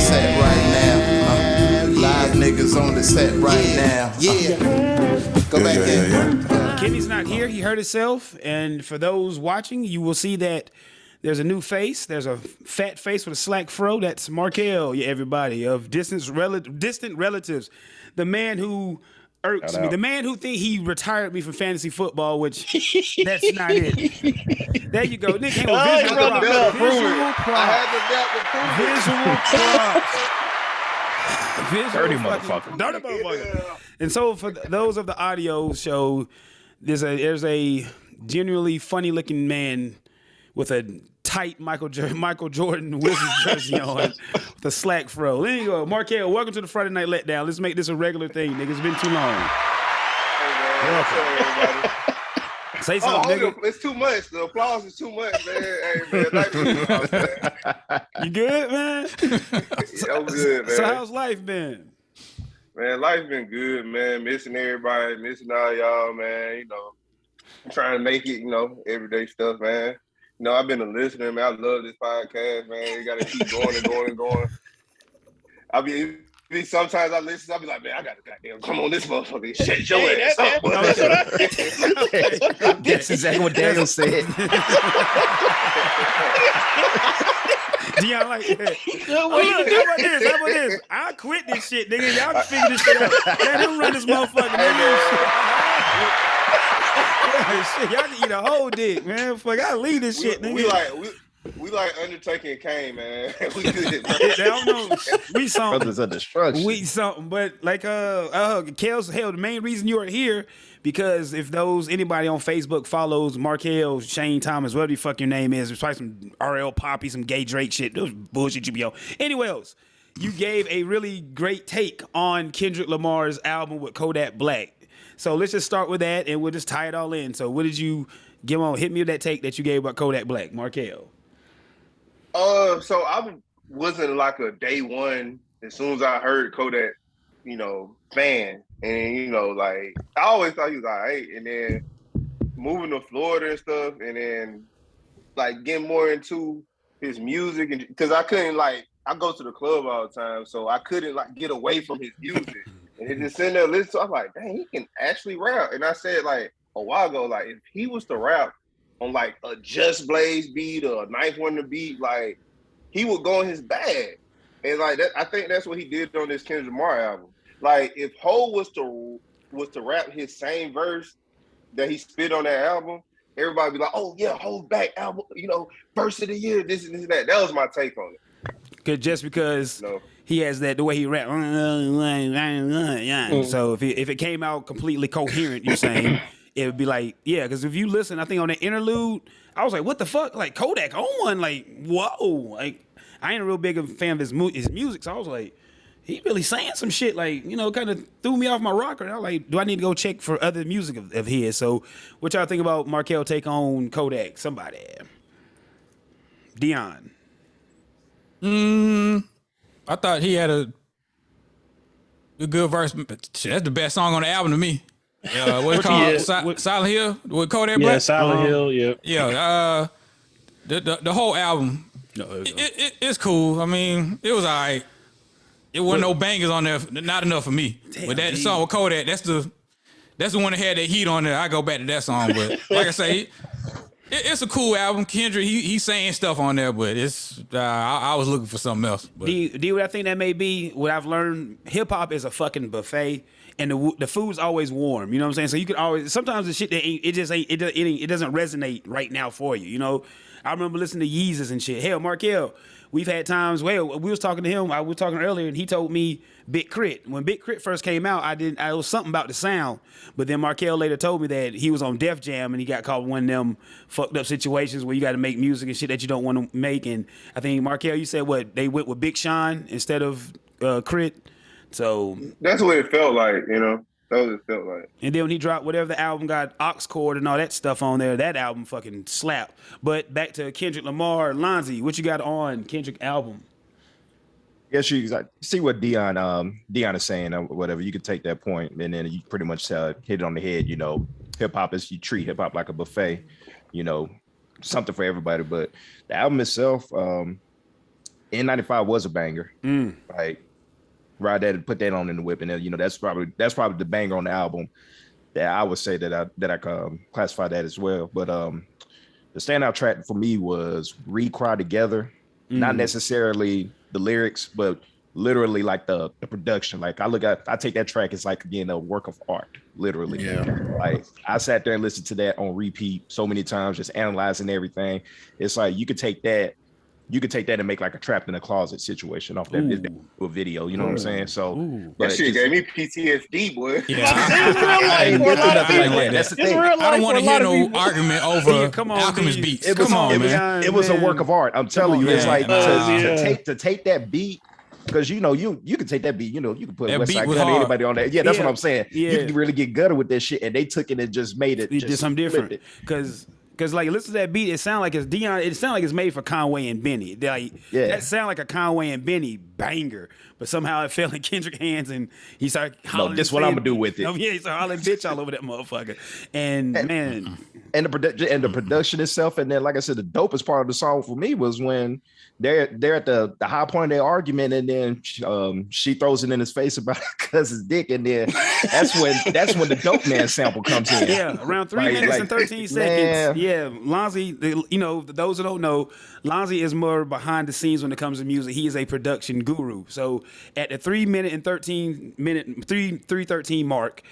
set right now. Live niggas on the set right now. Go back in. Kenny's not here. He hurt himself. And for those watching, you will see that there's a new face. There's a fat face with a slack fro. That's Markel, everybody, of distant relatives. The man who irks me. The man who think he retired me from fantasy football, which that's not it. There you go. Nick came with visual props. Dirty motherfucker. Dirty motherfucker. And so for those of the audio show, there's a genuinely funny looking man with a tight Michael Jordan Wizards jersey on with a slack fro. There you go. Markel, welcome to the Friday Night Letdown. Let's make this a regular thing, nigga. It's been too long. Say something, nigga. It's too much. The applause is too much, man. Hey, man. You good, man? I'm good, man. So how's life been? Man, life been good, man. Missing everybody, missing all y'all, man. Trying to make it, everyday stuff, man. I've been a listener, man. I love this podcast, man. You got to keep going and going and going. Sometimes I listen, I'll be like, man, I got to goddamn come on this motherfucker. Shut your ass up. That's exactly what Daniel said. Dion like that. How about this? I quit this shit, nigga. Y'all can figure this shit out. Let him run this motherfucker, nigga. Shit, y'all can eat a whole dick, man. Fuck, I leave this shit, nigga. We like Undertaker and Kane, man. We good, man. I don't know. We something. Brothers of Destruction. We something. But like Kel's, hell, the main reason you are here, because if anybody on Facebook follows Markel, Shane Thomas, whatever the fuck your name is, there's probably some RL Poppy, some gay Drake shit. Those bullshit you be on. Anyway else, you gave a really great take on Kendrick Lamar's album with Kodak Black. So let's just start with that and we'll just tie it all in. So what did you give on? Hit me with that take that you gave about Kodak Black, Markel. So I wasn't like a day one as soon as I heard Kodak, fan. And, like, I always thought he was all right. And then moving to Florida and stuff, and then, like, getting more into his music. And because I couldn't, I go to the club all the time, so I couldn't, get away from his music. And he just sitting there listening. So I'm like, dang, he can actually rap. And I said, a while ago, if he was to rap on, a Just Blaze beat or a Ninth Wonder beat, he would go in his bag. And, that, I think that's what he did on this Kendrick Lamar album. If Ho was to rap his same verse that he spit on that album, everybody be like, oh, yeah, Ho's back album, verse of the year, this and that. That was my take on it. Just because he has that, the way he rap. So if it came out completely coherent, you're saying, it would be because if you listen, I think on the interlude, I was like, what the fuck? Kodak on one, whoa. I ain't a real big fan of his music, so I was like, he really saying some shit, kind of threw me off my rocker. And I was like, do I need to go check for other music of his? So what y'all think about Markel take on Kodak? Somebody. Dion. I thought he had a good verse. That's the best song on the album to me. What's it called? Silent Hill with Kodak Black? Yeah, Silent Hill, yeah. Yeah, the whole album, it's cool. I mean, it was all right. It wasn't no bangers on there, not enough for me. Damn, but that song with Kodak, that's the one that had that heat on there. I go back to that song, but like I say, it's a cool album. Kendrick, he's saying stuff on there, but it's I was looking for something else. But. Do you what I think that may be? What I've learned, hip hop is a fucking buffet, and the food's always warm. You know what I'm saying? So you can always, sometimes the shit that it doesn't resonate right now for you. I remember listening to Yeezus and shit. Hell, Markel, we've had times where we was talking to him. I was talking earlier, and he told me Big Crit. When Big Crit first came out, I was something about the sound. But then Markel later told me that he was on Def Jam and he got caught in one of them fucked up situations where you got to make music and shit that you don't want to make. And I think Markel, you said what, they went with Big Sean instead of Crit. So that's what it felt like, That's what it felt like. And then when he dropped whatever the album got, Ox Chord and all that stuff on there, that album fucking slapped. But back to Kendrick Lamar, Lonzy, what you got on Kendrick album? Yes, you see what Dion is saying or whatever. You could take that point and then you pretty much hit it on the head. Hip hop is, you treat hip hop like a buffet. Something for everybody. But the album itself, N95 was a banger. Like, Ride that, put that on in the whip, and then, that's probably the banger on the album that I would say that I classify that as well. But the standout track for me was "We Cry Together." Not necessarily the lyrics, but literally like the production. Like I take that track as like, again, a work of art, literally. Yeah. Like I sat there and listened to that on repeat so many times, just analyzing everything. It's like you could take that and make like a trapped in a closet situation off that video. You know what I'm saying? So that shit gave me PTSD, boy. Yeah, That's the thing. I don't want to hear no argument over Alchemist beats. Come on, man. It was a work of art. I'm telling you, it's like to take that beat. Because you can take that beat, you can put Westside Gunn, anybody on that. Yeah, that's what I'm saying. Yeah. You can really get gutted with that shit, and they took it and just made it. Did something different. Because like listen to that beat, it sounds like it's Dion. It sounds like it's made for Conway and Benny. That sound like a Conway and Benny banger, but somehow it fell in Kendrick's hands and he started hollering. No, this is what I'm gonna do with it. He started hollering bitch all over that motherfucker. And man, and the production itself, and then like I said, the dopest part of the song for me was when they're at the high point of their argument, and then she throws it in his face about her cousin's dick, and then that's when the dope man sample comes in. Yeah, around 3 minutes and 13 seconds. Man. Yeah, Lonzy, those who don't know, Lonzy is more behind the scenes when it comes to music. He is a production guru. So at the 3:13 mark,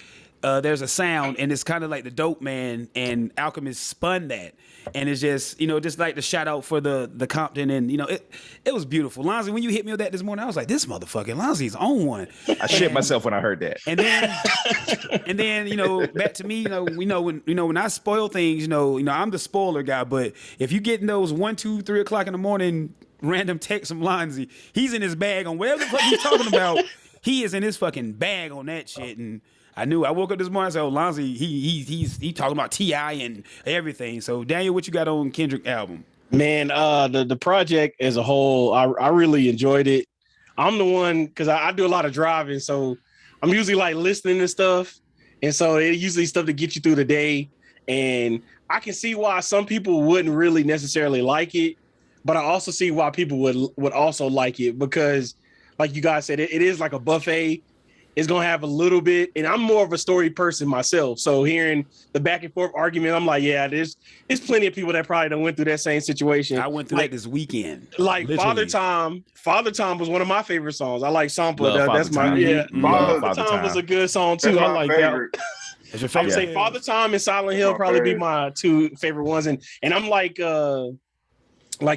there's a sound, and it's kind of like the dope man and Alchemist spun that, and it's just just like the shout out for the Compton, and it was beautiful. Lonzy, when you hit me with that this morning, I was like, this motherfucking Lonzy's on one. I shit myself when I heard that. And then back to me, when I spoil things, I'm the spoiler guy, but if you get in those 1, 2, 3 o'clock in the morning random text from Lonzy, he's in his bag on whatever the fuck he's talking about. He is in his fucking bag on that shit, and I woke up this morning, I said, Lonzy, he talking about T.I. and everything. So Daniel, what you got on Kendrick album? Man, the project as a whole, I really enjoyed it. I'm the one, because I do a lot of driving, so I'm usually like listening to stuff, and so it usually stuff to get you through the day, and I can see why some people wouldn't really necessarily like it, but I also see why people would also like it, because like you guys said, it is like a buffet. It's going to have a little bit, and I'm more of a story person myself. So hearing the back and forth argument, I'm like, yeah, there's plenty of people that probably done went through that same situation. I went through that this weekend. Like literally. Father Time was one of my favorite songs. I like Sample. That's my Father Time was a good song too. I like that. I would say Father Time and Silent Hill probably be my two favorite ones. And I'm like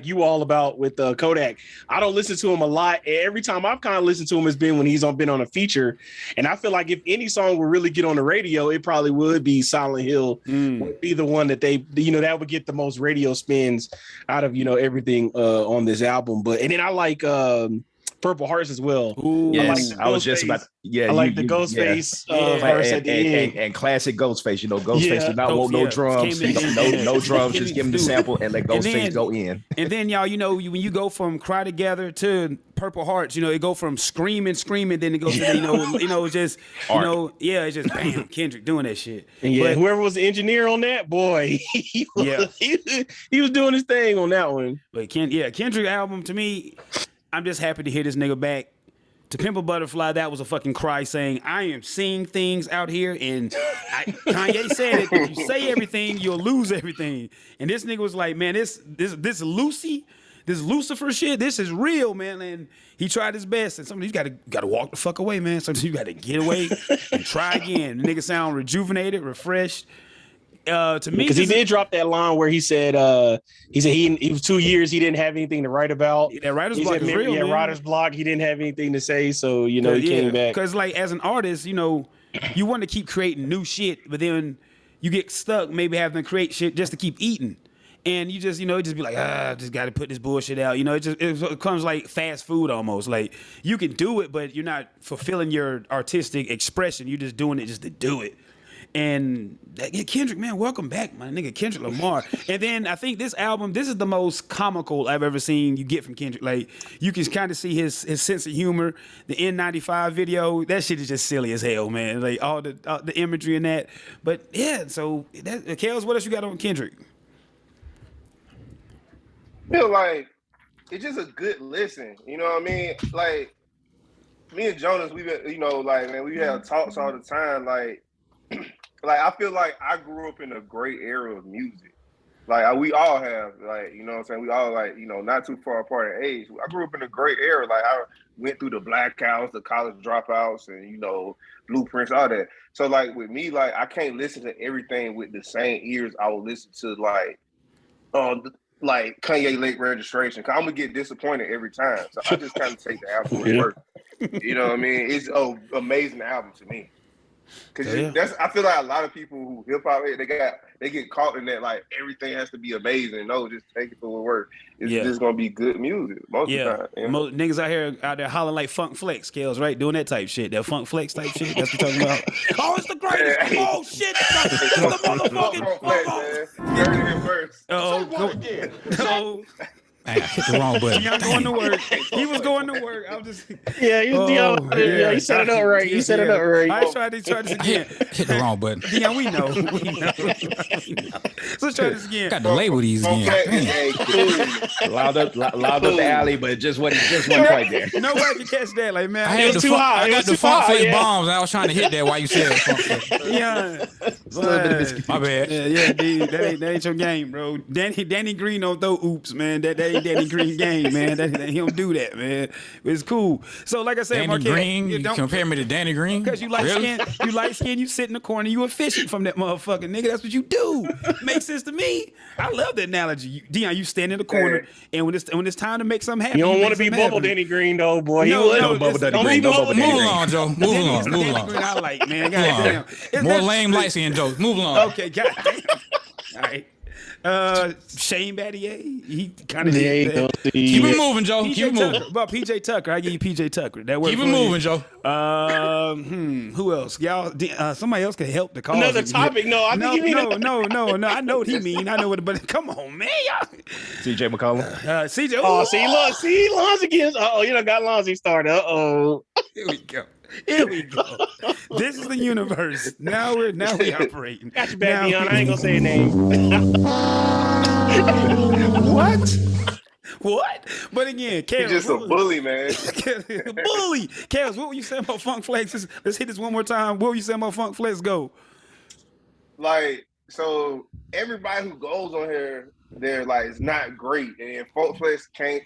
you all about with Kodak. I don't listen to him a lot. Every time I've kind of listened to him has been when he's been on a feature. And I feel like if any song would really get on the radio, it probably would be Silent Hill would be the one that they, that would get the most radio spins out of, everything on this album. And then I like Purple Hearts as well. Ooh, yes, I was just about. I like the Ghostface verse at the end, and classic Ghostface. Ghostface does not want no drums, no drums. Just give him the sample and let Ghostface go in. And then y'all, when you go from Cry Together to Purple Hearts, it go from screaming, then it goes to just it's just bam, Kendrick doing that shit. And whoever was the engineer on that, boy, he was doing his thing on that one. But Kendrick album to me, I'm just happy to hear this nigga back. To Pimp a Butterfly, that was a fucking cry saying, I am seeing things out here, and Kanye said it, if you say everything, you'll lose everything. And this nigga was like, man, this Lucifer shit, this is real, man. And he tried his best, and sometimes you gotta walk the fuck away, man. Sometimes you gotta get away and try again. The nigga sound rejuvenated, refreshed. To me, because he did drop that line where he said he was 2 years he didn't have anything to write about. That writer's block is real, man. Writer's block. He didn't have anything to say, so he came back. Because like as an artist, you want to keep creating new shit, but then you get stuck maybe having to create shit just to keep eating, and you just just be like, just got to put this bullshit out. It comes like fast food almost. Like you can do it, but you're not fulfilling your artistic expression. You're just doing it just to do it. And Kendrick, man, welcome back, my nigga Kendrick Lamar. And then I think this album, this is the most comical I've ever seen you get from Kendrick. Like you can kind of see his sense of humor. The N95 video, that shit is just silly as hell, man. Like all the imagery in that. But yeah, so Kels, what else you got on Kendrick? I feel like it's just a good listen. You know what I mean? Like me and Jonas, we've been, you know, like man, we have talks all the time. Like I feel like I grew up in a great era of music. Like we all have, like, you know what I'm saying? We all, like, you know, not too far apart in age. I grew up in a great era. Like I went through the blackouts, the college dropouts, and, you know, blueprints, all that. So like with me, like I can't listen to everything with the same ears I would listen to like Kanye Late Registration, because I'm gonna get disappointed every time. So I just kind of take the album for work. You know what I mean? It's an amazing album to me. Because I feel like a lot of people who hip hop, they get caught in that, like everything has to be amazing. No, just take it for what work. It's just gonna be good music most of the time. You know? Most niggas out there hollering like Funk Flex, Scales, right? Doing that type shit. That Funk Flex type shit. That's what you're talking about. Oh, it's the greatest. Oh shit, it's the motherfucking. Oh, I hit the wrong button. Dion going to work. He was going to work. I'm just. Yeah, he was Dion. You set it up right. You set it up right. I tried this again. Hit the wrong button. Dion, we know. So let's try this again. Got to label these again. Loud up the alley, but just wasn't quite there. Nobody can catch that. Like, man, it was too high. I got the Funk Flex bombs, and I was trying to hit that while you said it. Yeah. My bad. Yeah, dude. That ain't your game, bro. Danny Green don't throw oops, man. That ain't Danny Green game, man. He don't do that, man. It's cool. So, like I said, Danny Green, you compare me to Danny Green? Because you light skin, you sit in the corner, you efficient from that motherfucker, nigga. That's what you do. Makes sense to me. I love the analogy. Dion, you stand in the corner, and when it's time to make something happen, you don't want to be bubble Danny Green, though, boy. No bubble Danny Green. Move along, Joe. Move along. Danny Green, I like, man. Goddamn. More lame light skin jokes. Move along. Okay, goddamn. All right. Shane Battier, he kind of keep it moving, Joe. Keep it moving. About PJ Tucker, I give you PJ Tucker. That keep it moving, Joe. Who else? Y'all, somebody else can help the cause. Another topic? No, I think you mean no. I know what he mean. I know what, but come on, man, y'all. CJ McCollum. CJ. Oh, see, Lonzy again. You know, got Lonzy started. Here we go. This is the universe. Now we operating. Got your back, Dion. I ain't gonna say a name. What? But again, Kels, he's just a bully, man. Bully. Kels, what were you saying about Funk Flex? Let's hit this one more time. What were you saying about Funk Flex? Go. Like, so everybody who goes on here, they're like, it's not great. And Funk Flex can't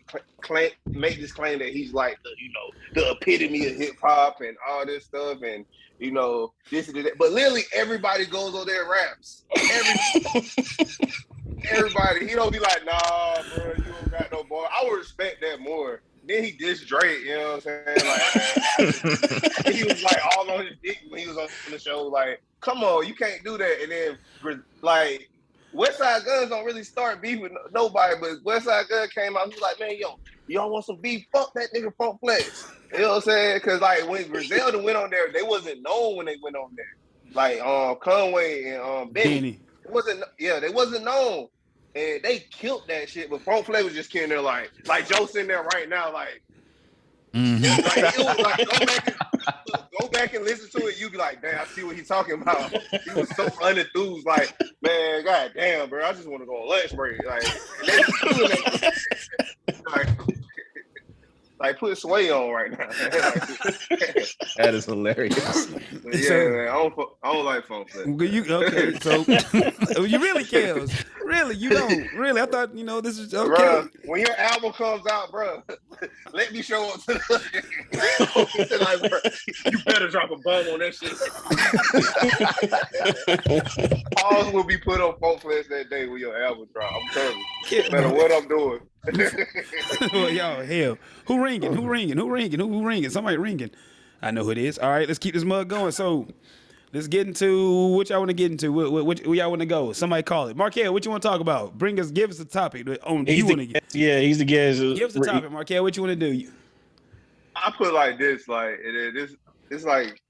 make this claim that he's like the epitome of hip hop and all this stuff, and this and that. But literally everybody goes on there and raps. Everybody. He don't be like, nah, bro, you don't got no ball. I would respect that more. Then he dissed Drake, you know what I'm saying? Like, he was like all on his dick when he was on the show. Like, come on, you can't do that. And then like, Westside Guns don't really start beef with nobody, but Westside Gun came out. He was like, man, y'all want some beef? Fuck that nigga Funk Flex. You know what I'm saying? Because like when Griselda went on there, they wasn't known when they went on there. Like Conway and Benny. They wasn't known. And they killed that shit, but Funk Flex was just killing there like Joe sitting there right now, like, like it was like go back and listen to it. You be like, damn, I see what he's talking about. He was so unenthused, like, man, goddamn, bro, I just want to go on lunch break, like, and they just doing that. Like put Sway on right now. That is hilarious. Man, I don't like Funk Flex. Okay, so you really cares. Really, you don't. Really, I thought this is okay. Bruh, when your album comes out, bro, let me show up to the like, bro, you better drop a bomb on that shit. Pause will be put on Funk Flex that day when your album drop. I'm telling you. No matter what I'm doing. Well, y'all, hell. Who ringing? Somebody ringing. I know who it is. All right, let's keep this mug going. So let's get into what y'all want to get into. Where y'all want to go? Somebody call it. Markel, what you want to talk about? Give us a topic. He's the guest. Give us the topic, Markel. What you want to do? I put it like this. Like it's like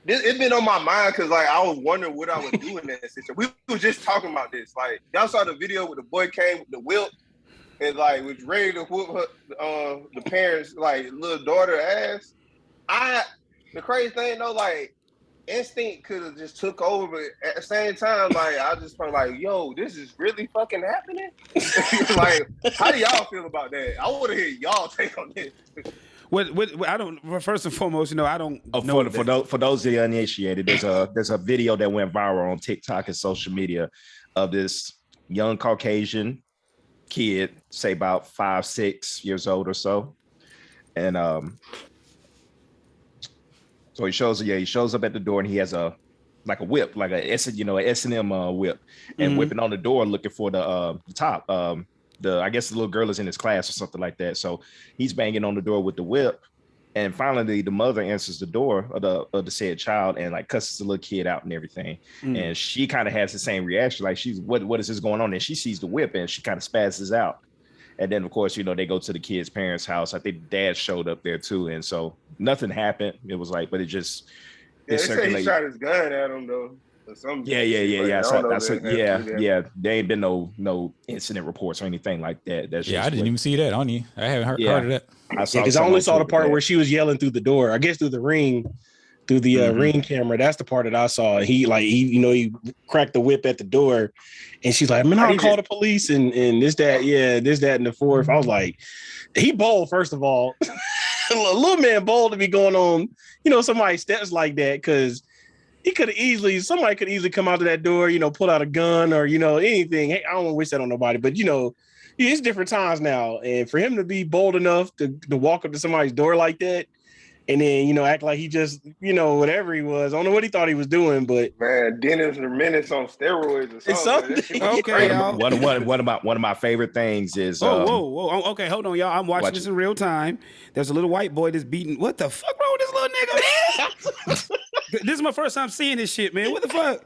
it's been on my mind because like I was wondering what I would do in that situation. We were just talking about this. Like y'all saw the video where the boy came with the whip and like was ready to whoop her, the parents' like little daughter ass. The crazy thing though, like instinct could have just took over, but at the same time, like I just felt like, yo, this is really fucking happening. Like, how do y'all feel about that? I want to hear y'all take on this. What I don't. First and foremost, I don't know. For those of the uninitiated, there's a video that went viral on TikTok and social media of this young Caucasian kid, say about 5-6 years old or so, and so he shows up at the door and he has a whip, like a S&M whip, and whipping on the door looking for the top. I guess the little girl is in his class or something like that. So he's banging on the door with the whip, and finally the mother answers the door of the said child and like cusses the little kid out and everything. And she kind of has the same reaction, like what is this going on? And she sees the whip and she kind of spazzes out. And then, of course, they go to the kid's parents' house. I think dad showed up there, too. And so nothing happened. It was like, but it just... Yeah, they say he shot his gun at him, though. Yeah. There ain't been no incident reports or anything like that. I didn't even see that on you. I haven't heard of that. Because I only saw the part where she was yelling through the door. I guess through the ring ring camera. That's the part that I saw. He cracked the whip at the door, and she's like, "Man, I'll call the police." And this, that, and the fourth. I was like, he bold, first of all. A little man bold to be going on, somebody's steps like that, because somebody could easily come out to that door, pull out a gun or, anything. Hey, I don't want to wish that on nobody, but it's different times now. And for him to be bold enough to walk up to somebody's door like that, and then, act like he just, whatever he was. I don't know what he thought he was doing, but man, Dennis or Menace on steroids or something. It's something. Okay, y'all. One of my favorite things is whoa. Okay, hold on, y'all. I'm watching this in real time. There's a little white boy that's beating. What the fuck wrong with this little nigga, man? This is my first time seeing this shit, man. What the fuck?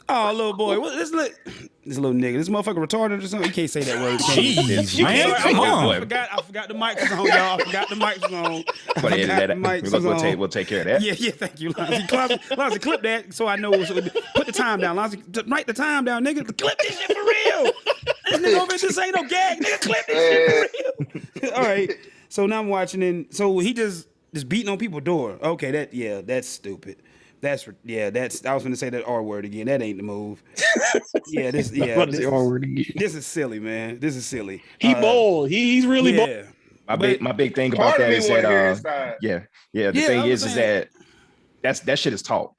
Oh, little boy. What this little nigga. This motherfucker retarded or something? You can't say that word. Jeez, man. Come on. I forgot the mics was on, y'all. I forgot the mics was on. We'll take care of that. Yeah, thank you, Lonzy. Clip that so I know. Put the time down, Lonzy. Write the time down, nigga. Clip this shit for real. This nigga over here just ain't no gag. Nigga, clip this shit for real. All right. So now I'm watching, and so he just beating on people's door. Okay, that's stupid. I was going to say that R word again. That ain't the move. This R word again. This is silly, man. This is silly. He bold. He's really bold. My big thing about that is that the thing is that that shit is taught.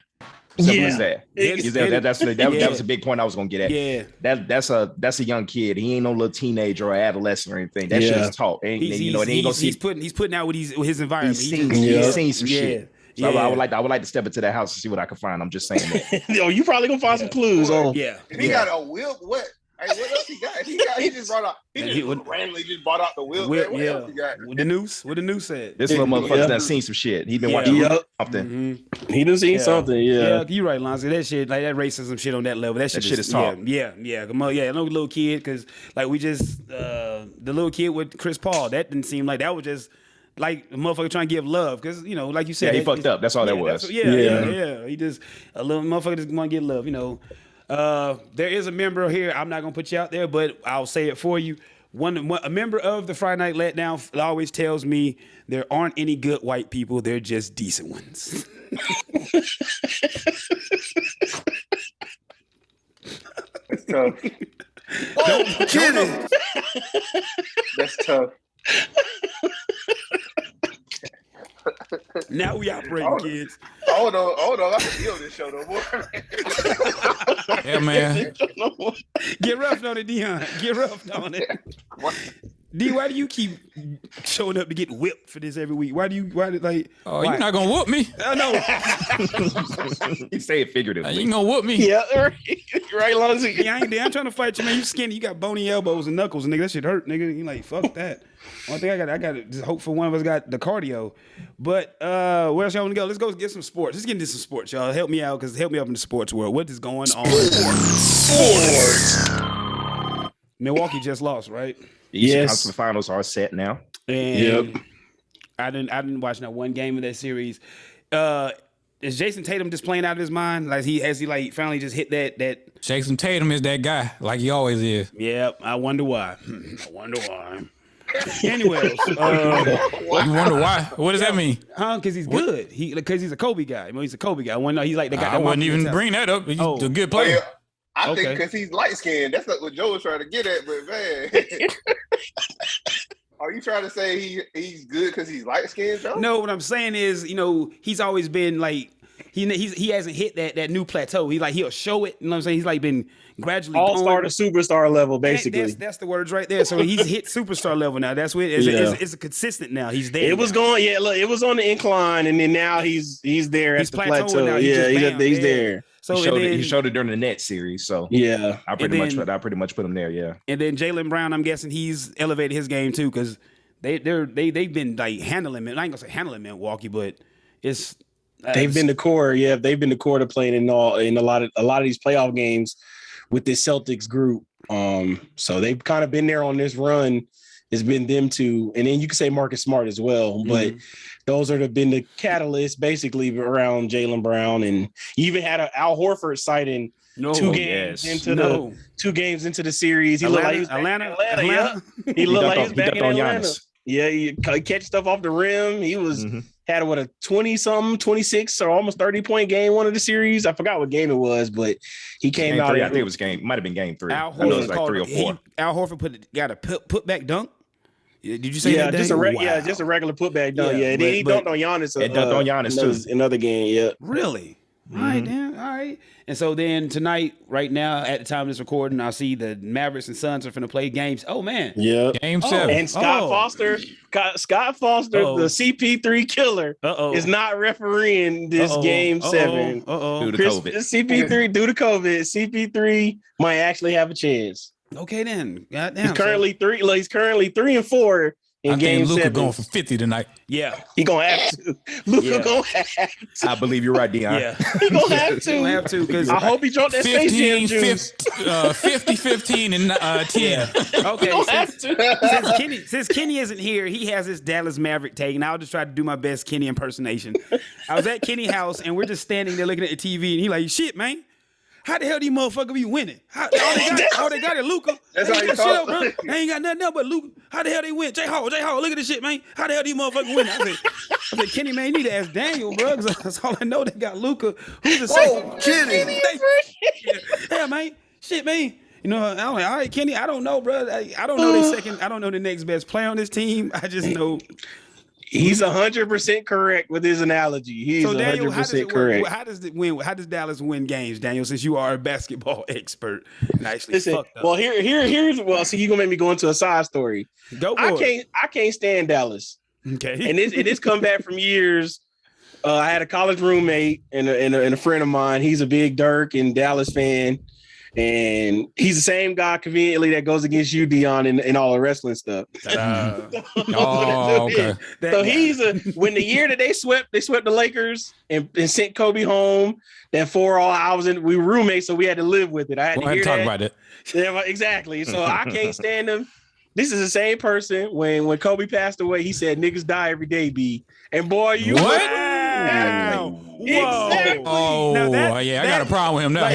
Simple as that. That was a big point I was gonna get at. Yeah. That's a young kid. He ain't no little teenager or adolescent or anything. That shit is taught. He's putting out with his environment. He's seen some shit. So I would like to step into that house and see what I can find. I'm just saying that. Yo, you probably gonna find some clues. He got a whip. What? Hey, what else he got? He just brought out. He randomly just brought out the whip. What else he got? With the noose. What the noose said. This little motherfucker done seen some shit. He been watching something. Mm-hmm. He done seen something. Yeah, you right, Lonzy. That shit, like that racism shit on that level. That shit is taught. Yeah. No little kid, because like we just the little kid with Chris Paul. That didn't seem like that was just. Like a motherfucker trying to give love, because like you said, he fucked up. That's all that was. He just a little motherfucker just want to get love. There is a member here. I'm not gonna put you out there, but I'll say it for you. A member of the Friday Night Letdown always tells me there aren't any good white people. They're just decent ones. That's tough. Don't kidding. That's tough. Now we operating, kids. Hold on. I can deal this show no more. Yeah, man. Get rough on it, Dion. Get rough on it. D, why do you keep showing up to get whipped for this every week? Why? You're not gonna whoop me. No. You say it figuratively. You ain't gonna whoop me. Yeah, right, Lonzy. Yeah, I'm trying to fight you, man. You skinny. You got bony elbows and knuckles, nigga. That shit hurt, nigga. You like, fuck that. One thing I got to just hope for one of us got the cardio. But where else y'all want to go? Let's go get some sports. Let's get into some sports, y'all. Help me out, because help me up in the sports world. What is going on? Sports. Milwaukee just lost, right? Yes. The finals are set now. And I didn't watch not one game of that series. Is Jason Tatum just playing out of his mind? Like has he finally just hit that? Jason Tatum is that guy, like he always is. Yeah, I wonder why. Anyways, You wonder why? What does that mean? huh? Because he's good. Because he's a Kobe guy. He's a Kobe guy. When he's like the guy. I wouldn't even bring that up. He's a good player. Yeah. I think because he's light skinned. That's not what Joe was trying to get at, but man. Are you trying to say he's good because he's light skinned, Joe? No, what I'm saying is, he's always been like he hasn't hit that new plateau. He'll show it. You know what I'm saying? He's like been gradually all-star to superstar level, basically. That's the words right there. So he's hit superstar level now. That's what it's a consistent now. He's there. It was going, look, it was on the incline, and then now he's there at the plateau. Now. He's there. So he showed it during the Nets series. So yeah, I pretty much put him there. Yeah. And then Jaylen Brown, I'm guessing he's elevated his game too because they've been like handling it. I ain't gonna say handling Milwaukee, but it's they've been the core. Yeah, they've been the core to playing in a lot of these playoff games with this Celtics group. So they've kind of been there on this run. It's been them two, and then you can say Marcus Smart as well, but those are been the catalysts basically around Jaylen Brown, and you even had Al Horford sighting 2 games into the series. He looked like Atlanta. Yeah. He looked like he was back in Atlanta. Jonas. Yeah, he catch stuff off the rim. He was had a 20-something, 26 or almost 30-point game one of the series. I forgot what game it was, but he came out. I think it was might have been game 3. Al I know it was like 3 or 4. Al Horford got a put back dunk. Did you say that? Just a regular putback dunk. Yeah, he dunked on Giannis. Dunked on Giannis too. Another game. Yeah, really. All right, then. All right. And so then tonight, right now, at the time of this recording, I see the Mavericks and Suns are finna play games. Oh man, yeah, game 7. And Scott Foster, the CP3 killer, is not refereeing this game 7. Due to COVID. CP3 due to COVID. CP3 might actually have a chance. Okay, then. Goddamn. He's currently 3 and 4. I think Luka going for 50 tonight. Yeah, he gonna have to. Luka gonna have to. I believe you're right, Dion. Yeah, he gonna have to. Because I hope he dropped that 15, Space Jam juice. 50, 15, and 10. Okay, since Kenny isn't here, he has this Dallas Maverick take, and I'll just try to do my best Kenny impersonation. I was at Kenny's house, and we're just standing there looking at the TV, and he like, shit, man. How the hell these motherfuckers be winning? All they got is Luka. That's how you talk. Bro. They ain't got nothing else but Luka. How the hell they win? J Hall, look at this shit, man. How the hell these motherfuckers win? I said, Kenny, man, you need to ask Daniel, bro, because that's all I know. They got Luka. Who's the second? Kenny. Yeah, man. Shit, man. I'm like, all right, Kenny, I don't know, bro. I don't know their second. I don't know the next best player on this team. I just know. He's 100% correct with his analogy. He's 100% correct. How does Dallas win games, Daniel? Since you are a basketball expert and actually fucked up. Well, here's so you gonna make me go into a side story. Go for it. I can't stand Dallas. Okay, and it's come back from years. I had a college roommate and a friend of mine. He's a big Dirk and Dallas fan. And he's the same guy conveniently that goes against you, Dion, in all the wrestling stuff. Okay. So when the year that they swept the Lakers and sent Kobe home, then we were roommates, so we had to live with it. I had to hear talk about it. Yeah, exactly. So I can't stand him. This is the same person when Kobe passed away. He said, "Niggas die every day, B." And boy, you what? Wow. Exactly. Oh, I got a problem with him now.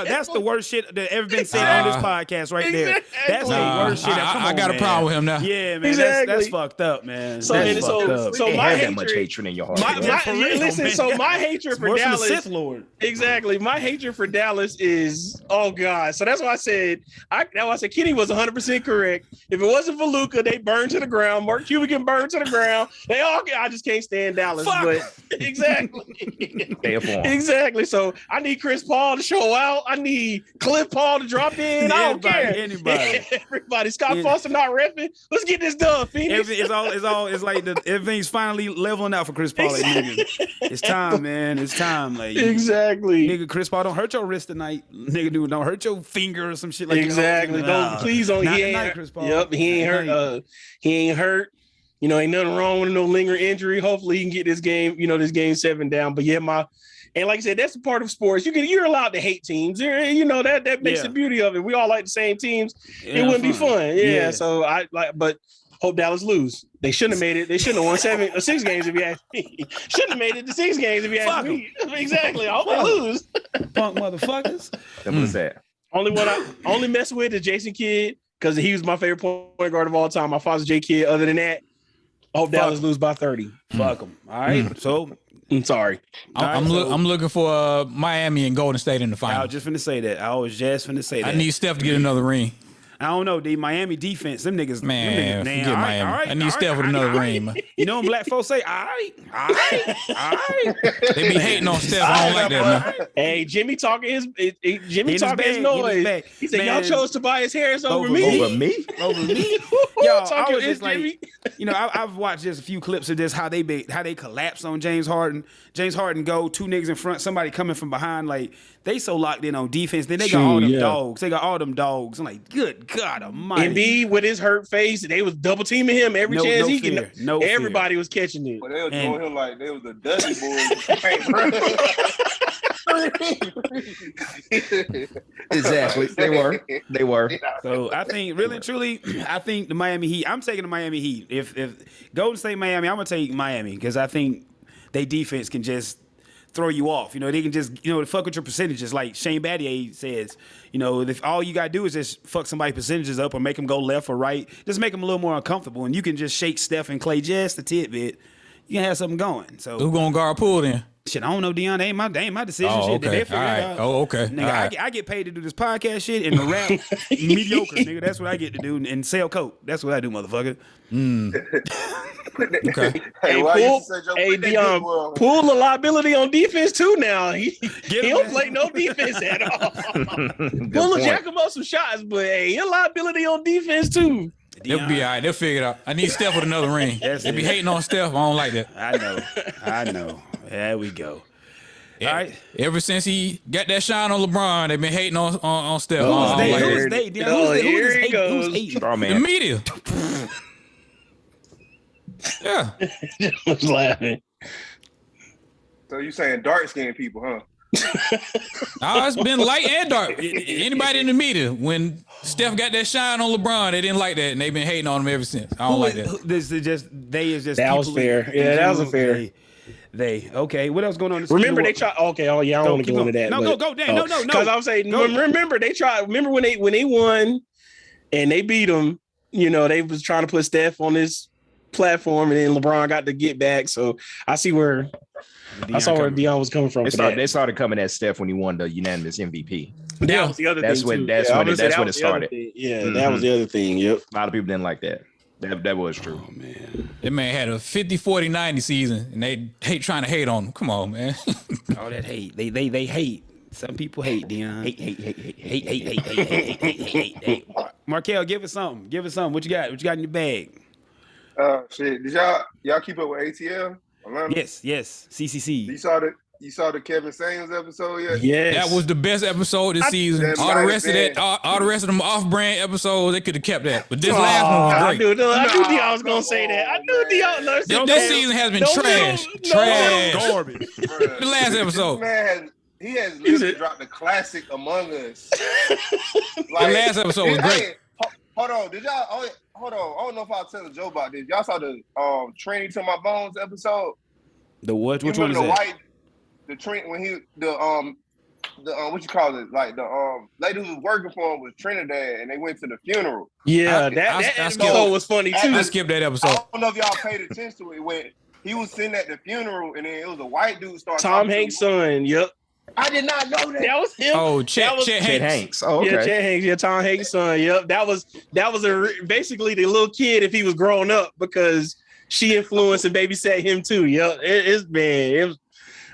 That's the worst shit that ever been said on this podcast right there. That's the worst shit. I got a problem with him now. Yeah, man. Exactly. That's fucked up, man. So my hatred, much hatred in your heart. My hatred for Dallas. Sith Lord. Exactly. My hatred for Dallas is God. So that's why I said Kenny was 100% correct. If it wasn't for Luka, they burned to the ground. Mark Cuban can burn to the ground. I just can't stand Dallas. But exactly. Exactly. So I need Chris Paul to show out. I need Cliff Paul to drop in. I don't care. Everybody. Scott Foster not repping. Let's get this done, Phoenix. It's like everything's finally leveling out for Chris Paul. Exactly. It's time, man. It's time. Like exactly. Nigga, Chris Paul, don't hurt your wrist tonight. Nigga, dude, don't hurt your finger or some shit like that. Exactly. Please don't. Not tonight, Chris Paul. Yep. He ain't hurt. He ain't hurt. Ain't nothing wrong with no lingering injury. Hopefully he can get this game, this game 7 down. But yeah, and like I said, that's a part of sports. You're allowed to hate teams. That makes the beauty of it. We all like the same teams. It wouldn't be fun. Yeah. So but hope Dallas lose. They shouldn't have made it. They shouldn't have won 7 or 6 games if you ask me. Shouldn't have made it to 6 games if you ask me. Exactly. I hope they lose. Punk motherfuckers. Simple as that. Only mess with is Jason Kidd because he was my favorite point guard of all time. My father's J Kidd. Other than that, I hope Dallas lose by 30. Fuck them. All right. So I'm sorry. I'm looking for Miami and Golden State in the final. I was just finna say that. I need Steph to get another ring. I don't know, the Miami defense, them niggas. Man, forget Miami. All right, I need Steph with another ring, man. You know when black folks say, all right. They be hating on Steph. I don't like that, man. Hey, Jimmy talking his noise. He said, y'all chose Tobias Harris over me. Over me? Yo, I was just like, I've watched just a few clips of this, how they collapse on James Harden. James Harden go, two niggas in front, somebody coming from behind, like, they so locked in on defense. Then they got all them dogs. They got all them dogs. I'm like, good God almighty. Embiid with his hurt face, they was double teaming him every chance he get. Everybody was catching it. But they were doing him like they was the Dudley boys. Exactly. They were. So I think, really and truly, I think the Miami Heat. I'm taking the Miami Heat. If Golden State Miami, I'm gonna take Miami because I think they defense can just throw you off. They can just, fuck with your percentages. Like Shane Battier says, if all you got to do is just fuck somebody's percentages up or make them go left or right, just make them a little more uncomfortable. And you can just shake Steph and Clay just a tidbit. You can have something going. So who going to guard Poole then? Shit, I don't know, Dion. They ain't my decision. Oh, shit. okay. They figure it out. Oh, okay. Nigga, I get paid to do this podcast shit and the rap mediocre, nigga. That's what I get to do. And sell coke. That's what I do, motherfucker. Okay. Hey, Dion, Poole a liability on defense too now. He don't play no defense at all. Poole will jack him up some shots, but hey, he a liability on defense too. They'll be all right. They'll figure it out. I need Steph with another ring. They be hating on Steph. I don't like that. I know. There we go. All right. Ever since he got that shine on LeBron, they've been hating on Steph. Who's they? Who's hating? The media. Yeah. Just laughing. So you saying dark skinned people, huh? It's been light and dark. Anybody in the media, when Steph got that shine on LeBron, they didn't like that, and they've been hating on him ever since. I don't like that. That was fair. Yeah, that was fair. Okay. What else going on? Remember they tried. Okay, I don't want to go into that. No, go, Dan. No. Because I'm saying, remember they tried. Remember when they won, and they beat them. They was trying to put Steph on this platform, and then LeBron got to get back. So I see where Dion was coming from. They started coming at Steph when he won the unanimous MVP. That was the other thing. That's when it started. That was the other thing. Yep. A lot of people didn't like that. That was true. Oh, man. That man had a 50-40-90 season, and they trying to hate on him. Come on, man. All that hate. They hate. Some people hate, Dion. Hate. Markel, give us something. What you got? What you got in your bag? Shit. Did y'all keep up with ATL? Yes. CCC. You saw the Kevin Samuels episode yet? Yes. That was the best episode this season. All the rest of them off-brand episodes, they could have kept that. But this last one was great. I knew Dion was gonna say that. I knew Dion. This season has been trash. Garbage. The last episode. He has literally dropped the classic Among Us. The last episode was great. Hold on. Did y'all? Hold on. I don't know if I'll tell a joke about this. Y'all saw the Training to My Bones episode? The what? Which one is that? The train when what you call it? Like the lady who was working for him was Trinidad, and they went to the funeral. Yeah, that episode was funny too. I skipped that episode. I don't know if y'all paid attention to it when he was sitting at the funeral, and then it was a white dude started. Tom Hanks' son. Yep. I did not know that. That was him. Oh, Chet Hanks. Oh, okay. Yeah, Chet Hanks. Yeah, Tom Hanks' son. Yep. That was basically the little kid if he was growing up because she influenced and babysat him too. Yep. It was.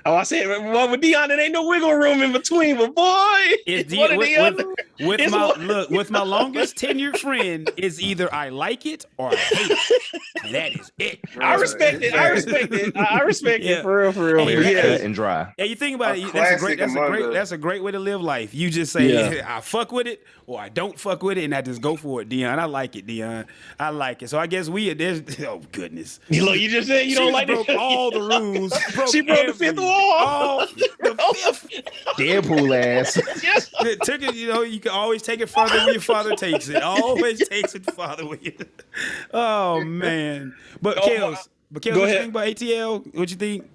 Oh, I said, well, with Dion, there ain't no wiggle room in between, but boy, it's one or the other. With my longest tenured friend, it's either I like it or I hate it. And that is it. I respect it. I respect it for real. Cut and dry. Yeah, you think about it. That's a great way to live life. You just say, I fuck with it or I don't fuck with it, and I just go for it, Dion. I like it, Dion. I like it. So I guess oh goodness. You just said you don't like it. Broke all the rules. She broke the fifth wall. The fifth. Deadpool ass. Yes. Took it, you can always take it farther when your father takes it. Always takes it farther when you. Oh man. But Kels, what you think about ATL? What you think?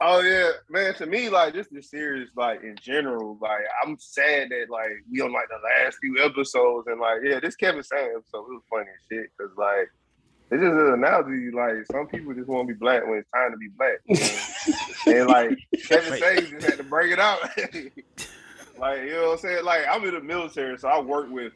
Oh yeah, man. To me, like just the series, like in general, like I'm sad that like we on like the last few episodes, and like this Kevin Samuels episode was funny as shit because like it's just an analogy. Like some people just want to be black when it's time to be black, and like Kevin Samuels just had to bring it out. Like you know what I'm saying? Like I'm in the military, so I work with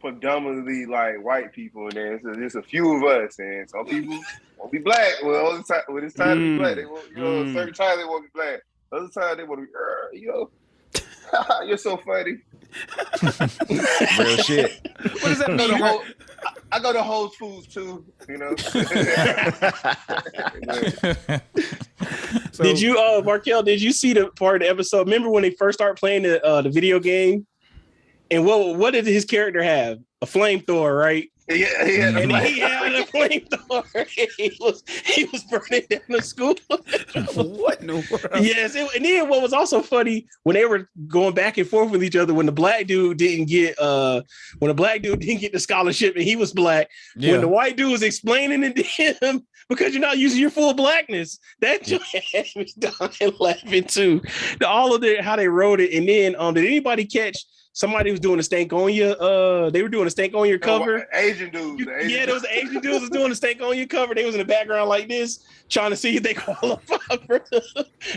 predominantly like white people, and then so there's a few of us, and some people won't be black. Well, when it's time to be black, they won't. You know, certain times they won't be black. Other times they want to be. You know, you're so funny. Real shit. What does that mean? I go to Whole Foods too. You know. So, did you, Markel? Did you see the part of the episode? Remember when they first started playing the video game? And what did his character have? A flamethrower, right? Yeah, he had a flamethrower. he was burning down the school. What in the world? Yes, and then what was also funny when they were going back and forth with each other when the black dude didn't get the scholarship and he was black. Yeah. When the white dude was explaining it to him because you're not using your full blackness, that just had me dying laughing too. All of how they wrote it, and then did anybody catch? Somebody was doing a stank on you. They were doing a stank on your cover. Asian dudes. Those Asian dudes was doing a stank on your cover. They was in the background like this, trying to see if they qualify.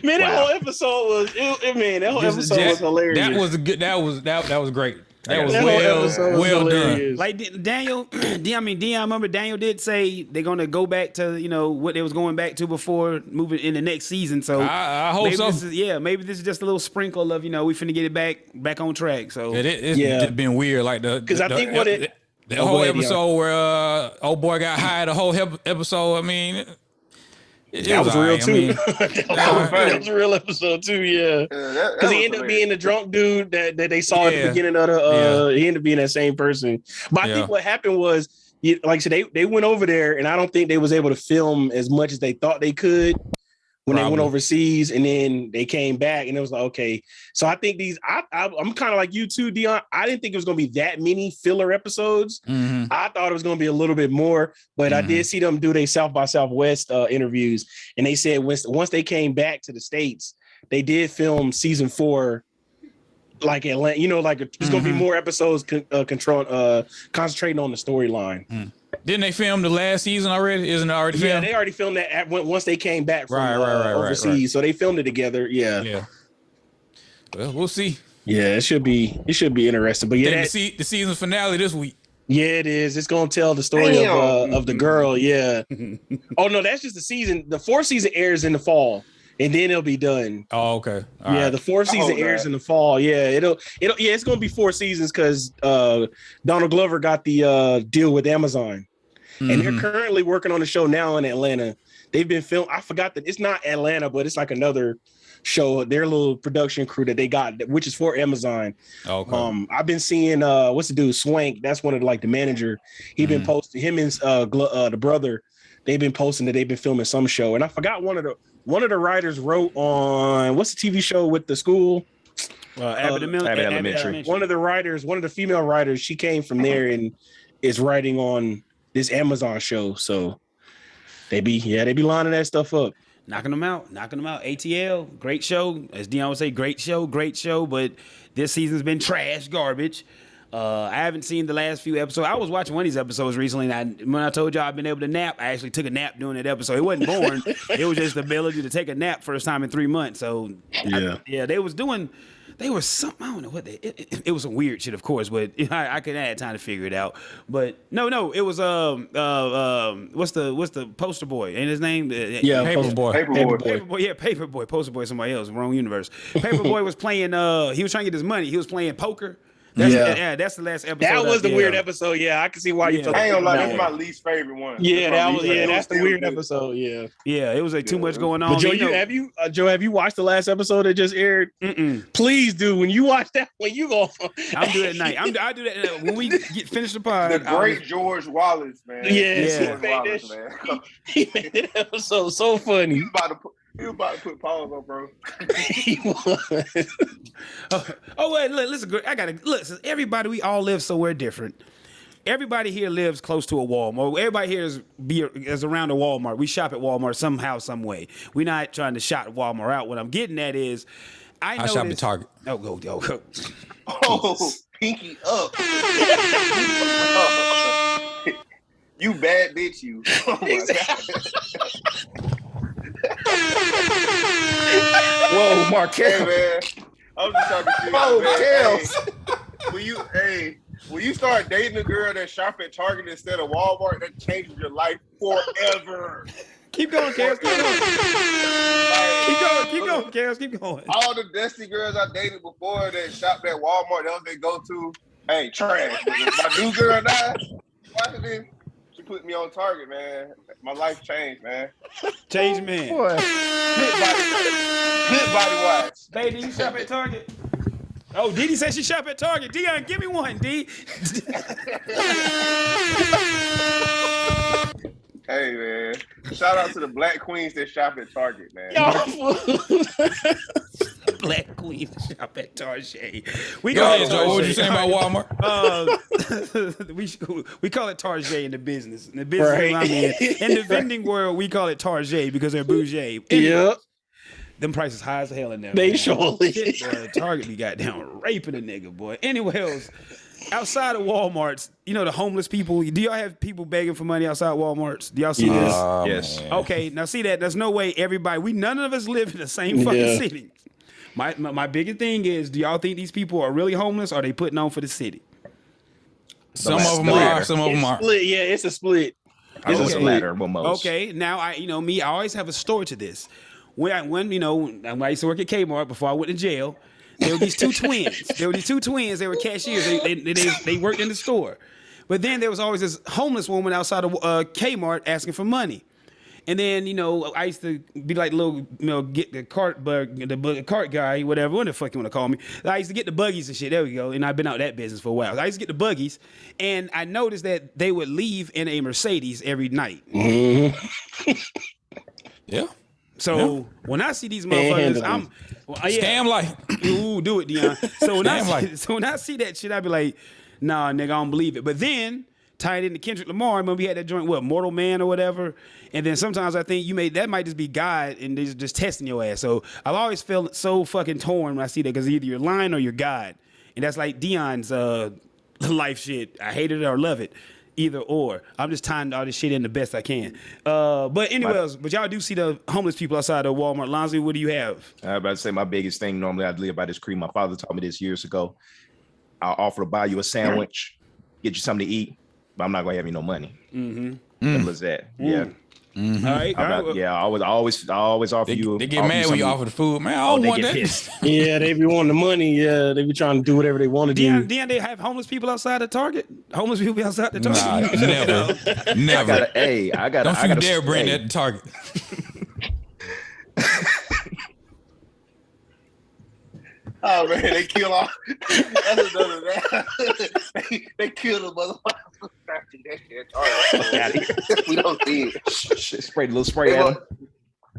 Man, that whole episode was. Was hilarious. That was good. That was great. That was well done. Like Daniel, Dion, remember Daniel did say they're gonna go back to what they was going back to before moving in the next season. So I hope so. Maybe this is just a little sprinkle of we finna get it back on track. So it's been weird, like because I think the whole episode where old boy got hired, the whole episode. I mean. That was real too. That was a real episode tue. Yeah, because he ended up being the drunk dude that they saw at the beginning of the. He ended up being that same person. But I think what happened was, like I said, they went over there, and I don't think they was able to film as much as they thought they could when they went overseas, and then they came back, and it was like, okay. So I think I'm kind of like you too, Dion. I didn't think it was going to be that many filler episodes. Mm-hmm. I thought it was going to be a little bit more, but I did see them do their South by Southwest interviews, and they said once they came back to the States, they did film season 4, like Atlanta. Like it's going to be more episodes concentrating on the storyline. Mm. Didn't they film the last season already? Isn't it already filmed? Yeah, they already filmed that once they came back from overseas. Right. So they filmed it together. Yeah. Well, we'll see. Yeah, it should be interesting. But the season finale this week. Yeah, it is. It's gonna tell the story of the girl. Yeah. Oh no, that's just the season. The 4th season airs in the fall, and then it'll be done. Oh, okay. All right. The 4th season airs in the fall. Yeah, it'll. Yeah, it's gonna be 4 seasons because Donald Glover got the deal with Amazon. And they're currently working on a show now in Atlanta. They've been filmed. I forgot that it's not Atlanta, but it's like another show. Their little production crew that they got, which is for Amazon. Okay. I've been seeing what's the dude Swank. That's one of the manager. He been posting him and the brother. They've been posting that they've been filming some show. And I forgot one of the writers wrote on what's the TV show with the school. Abbott Elementary. One of the female writers. She came from there and is writing on this Amazon show, so they be lining that stuff up, knocking them out. ATL, great show, as Dion would say, great show. But this season's been trash, garbage. I haven't seen the last few episodes. I was watching one of these episodes recently, and when I told y'all I've been able to nap, I actually took a nap during that episode. It wasn't boring. It was just the ability to take a nap first time in 3 months. So they were something, I don't know what it was some weird shit, of course, but I had time to figure it out. But no, it was what's the poster boy? Ain't his name? Paperboy. Yeah, Paperboy. Poster boy, somebody else, wrong universe. Paperboy was playing. He was trying to get his money. He was playing poker. That's the last episode. That was the weird episode. Yeah, I can see why you told me. I ain't gonna lie, that's my least favorite one. Yeah, that's the weird episode. Yeah. Yeah, it was like too much going on. But Joe, have you watched the last episode that just aired? Please do. When you watch that, when you go, I'll do it at night. I do that when we finish the pod. The great George Wallace, man. He made that episode so funny. He was about to put pause on, bro. He was. Wait, listen. Listen. Everybody, we all live somewhere different. everybody here lives close to a Walmart. Everybody here is around a Walmart. We shop at Walmart somehow, some way. We're not trying to shop Walmart out. What I'm getting at is, I shop at Target. Oh, go. Oh, pinky up. You bad bitch, you. Oh my God. Whoa, Markel. Hey, man. I'm just talking shit. Markel. Hey, when you start dating a girl that shop at Target instead of Walmart, that changes your life forever. Keep going, Kels. Keep going, Kels. Keep going. All the dusty girls I dated before that shopped at Walmart, that was they go to, hey, trash. My new girl now, watching this, she put me on Target, man. My life changed, man. Change, man. Boy. Good body wash. Baby, you shop at Target? Oh, Didi said she shop at Target. Dion, give me one, D. Hey, man. Shout out to the black queens that shop at Target, man. Black queens shop at Target. Go ahead, Joe. What were you saying about Walmart? We call it Target in the business. In the business I'm in the vending world, we call it Target because they're bougie. Yep. Them prices high as hell in there. They man. surely. Shit, boy, Target be goddamn raping a nigga, boy. Anyway else, outside of Walmarts, you know the homeless people. Do y'all have people begging for money outside Walmarts? Do y'all see this? Yes. Man. Okay, now see that. There's no way everybody. None of us live in the same fucking city. My biggest thing is, do y'all think these people are really homeless or are they putting on for the city? Some of them are, some of them aren't. Yeah, it's a split. It's a latter, but most. Okay, now I always have a story to this. When I used to work at Kmart before I went to jail, there were these two twins. They were cashiers. They worked in the store. But then there was always this homeless woman outside of Kmart asking for money. And then, I used to be like little, get the cart guy, whatever the fuck you want to call me. I used to get the buggies and shit. There we go. And I've been out that business for a while. I used to get the buggies, and I noticed that they would leave in a Mercedes every night. Mm-hmm. Yeah. So when I see these motherfuckers, Scam like. Ooh, do it, Dion. So when I see that shit, I be like, nah, nigga, I don't believe it. But then tied into Kendrick Lamar, remember we had that joint, Mortal Man or whatever. And then sometimes I think that might just be God and they're just testing your ass. So I've always felt so fucking torn when I see that because either you're lying or you're God. And that's like Dion's life shit. I hate it or love it. Either or. I'm just tying all this shit in the best I can. But anyways, but y'all do see the homeless people outside of Walmart. Lonzy, what do you have? I was about to say my biggest thing normally I'd live by this cream. My father taught me this years ago. I'll offer to buy you a sandwich, get you something to eat, but I'm not gonna have you no money. Mm-hmm. Simple as that. Yeah. Mm-hmm. All right. Yeah, I always offer you. They get mad when you offer the food, man. I don't want that. Yeah, they be wanting the money. Yeah, they be trying to do whatever they want to do. Then they have homeless people outside the Target. Homeless people outside the Target. Nah, never. I got. Don't you dare bring that to Target. Oh man, they kill all. That's another man. They kill the motherfucker. That shit. All right, we don't see it. Spray the little spray at them.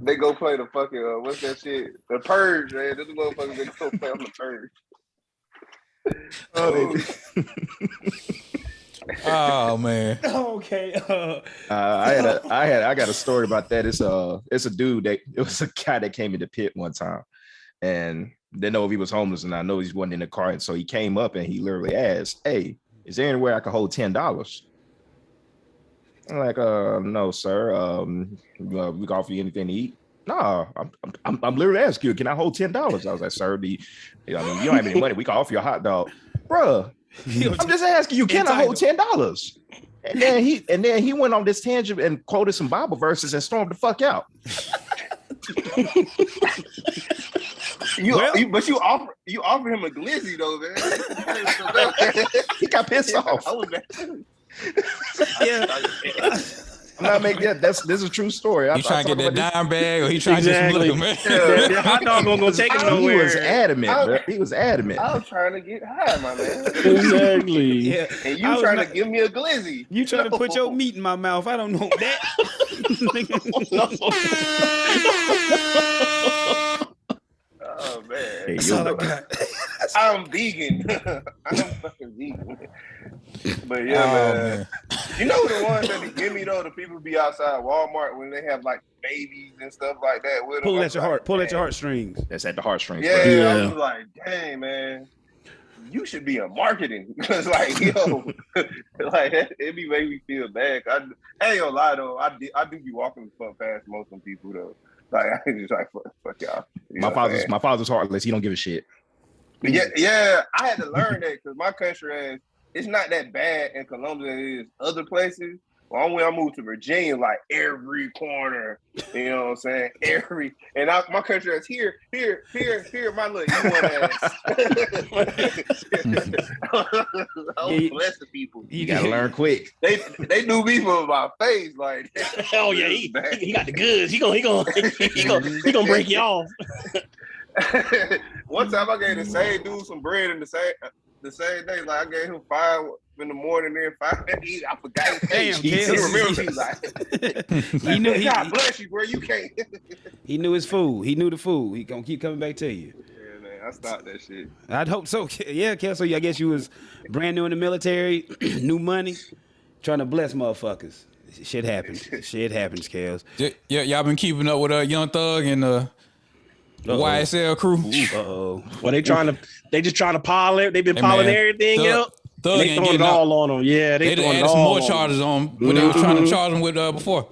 They go play the fucking what's that shit? The Purge, man. This motherfucker they go play on the Purge. Oh man. Okay. I got a story about that. It's a dude it was a guy that came in the pit one time and didn't know if he was homeless, and I know he wasn't in the car, and so he came up and he literally asked, "Hey, is there anywhere I can hold $10?" I'm like, no, sir. We can offer you anything to eat. No, I'm literally asking you, can I hold $10? I was like, sir, you don't have any money. We can offer you a hot dog, bruh. I'm just asking you, can I hold $10? And then he went on this tangent and quoted some Bible verses and stormed the fuck out. But you offer him a glizzy though, man. He got pissed off. Yeah. I'm not making that. This is a true story. He trying to get that dime bag, or he trying to get some liquor, man. The hot dog gonna take him nowhere. He was adamant, bro. He was adamant. I was trying to get high, my man. Exactly. Yeah. And you trying to give me a glizzy. You trying to put your meat in my mouth. I don't know that. Oh man. Hey, That's all I got. I'm vegan. I'm fucking vegan. But yeah, man. You know the ones that give me though, the people be outside Walmart when they have like babies and stuff like that with them. Pull at your heart. Pull at your heartstrings. That's at the heartstrings. Yeah, I was like, dang, man. You should be in marketing because, like, yo, like it be making me feel bad. I ain't gonna lie though, I do be walking the fuck past most of them people though. Like I just like fuck y'all. My father's heartless. He don't give a shit. Yeah. I had to learn that because my country it's not that bad in Columbus as it is other places. Well, when I moved to Virginia, like every corner, you know what I'm saying? My country is here, my little E1 ass. I'm blessed the people. You gotta learn quick. They knew me from my face, like. Oh yeah, he got the goods. He gonna break you off. One time I gave the same dude some bread in the same day. Like I gave him 5 in the morning, then 5 I forgot his name. He remembered. Like, he knew. God bless you, bro. You can't. He knew his food. He knew the food. He gonna keep coming back to you. Yeah, man. I stopped that shit. I'd hope so. Yeah, Kel. So I guess you was brand new in the military, new money, trying to bless motherfuckers. Shit happens. Shit happens, Kels. Yeah, y'all been keeping up with Young Thug and the YSL crew. Well, they just trying to pile it. They've been piling everything up. They throwing it all on them. Yeah, they throwing it all. Some more charges on what they were trying to charge him with before.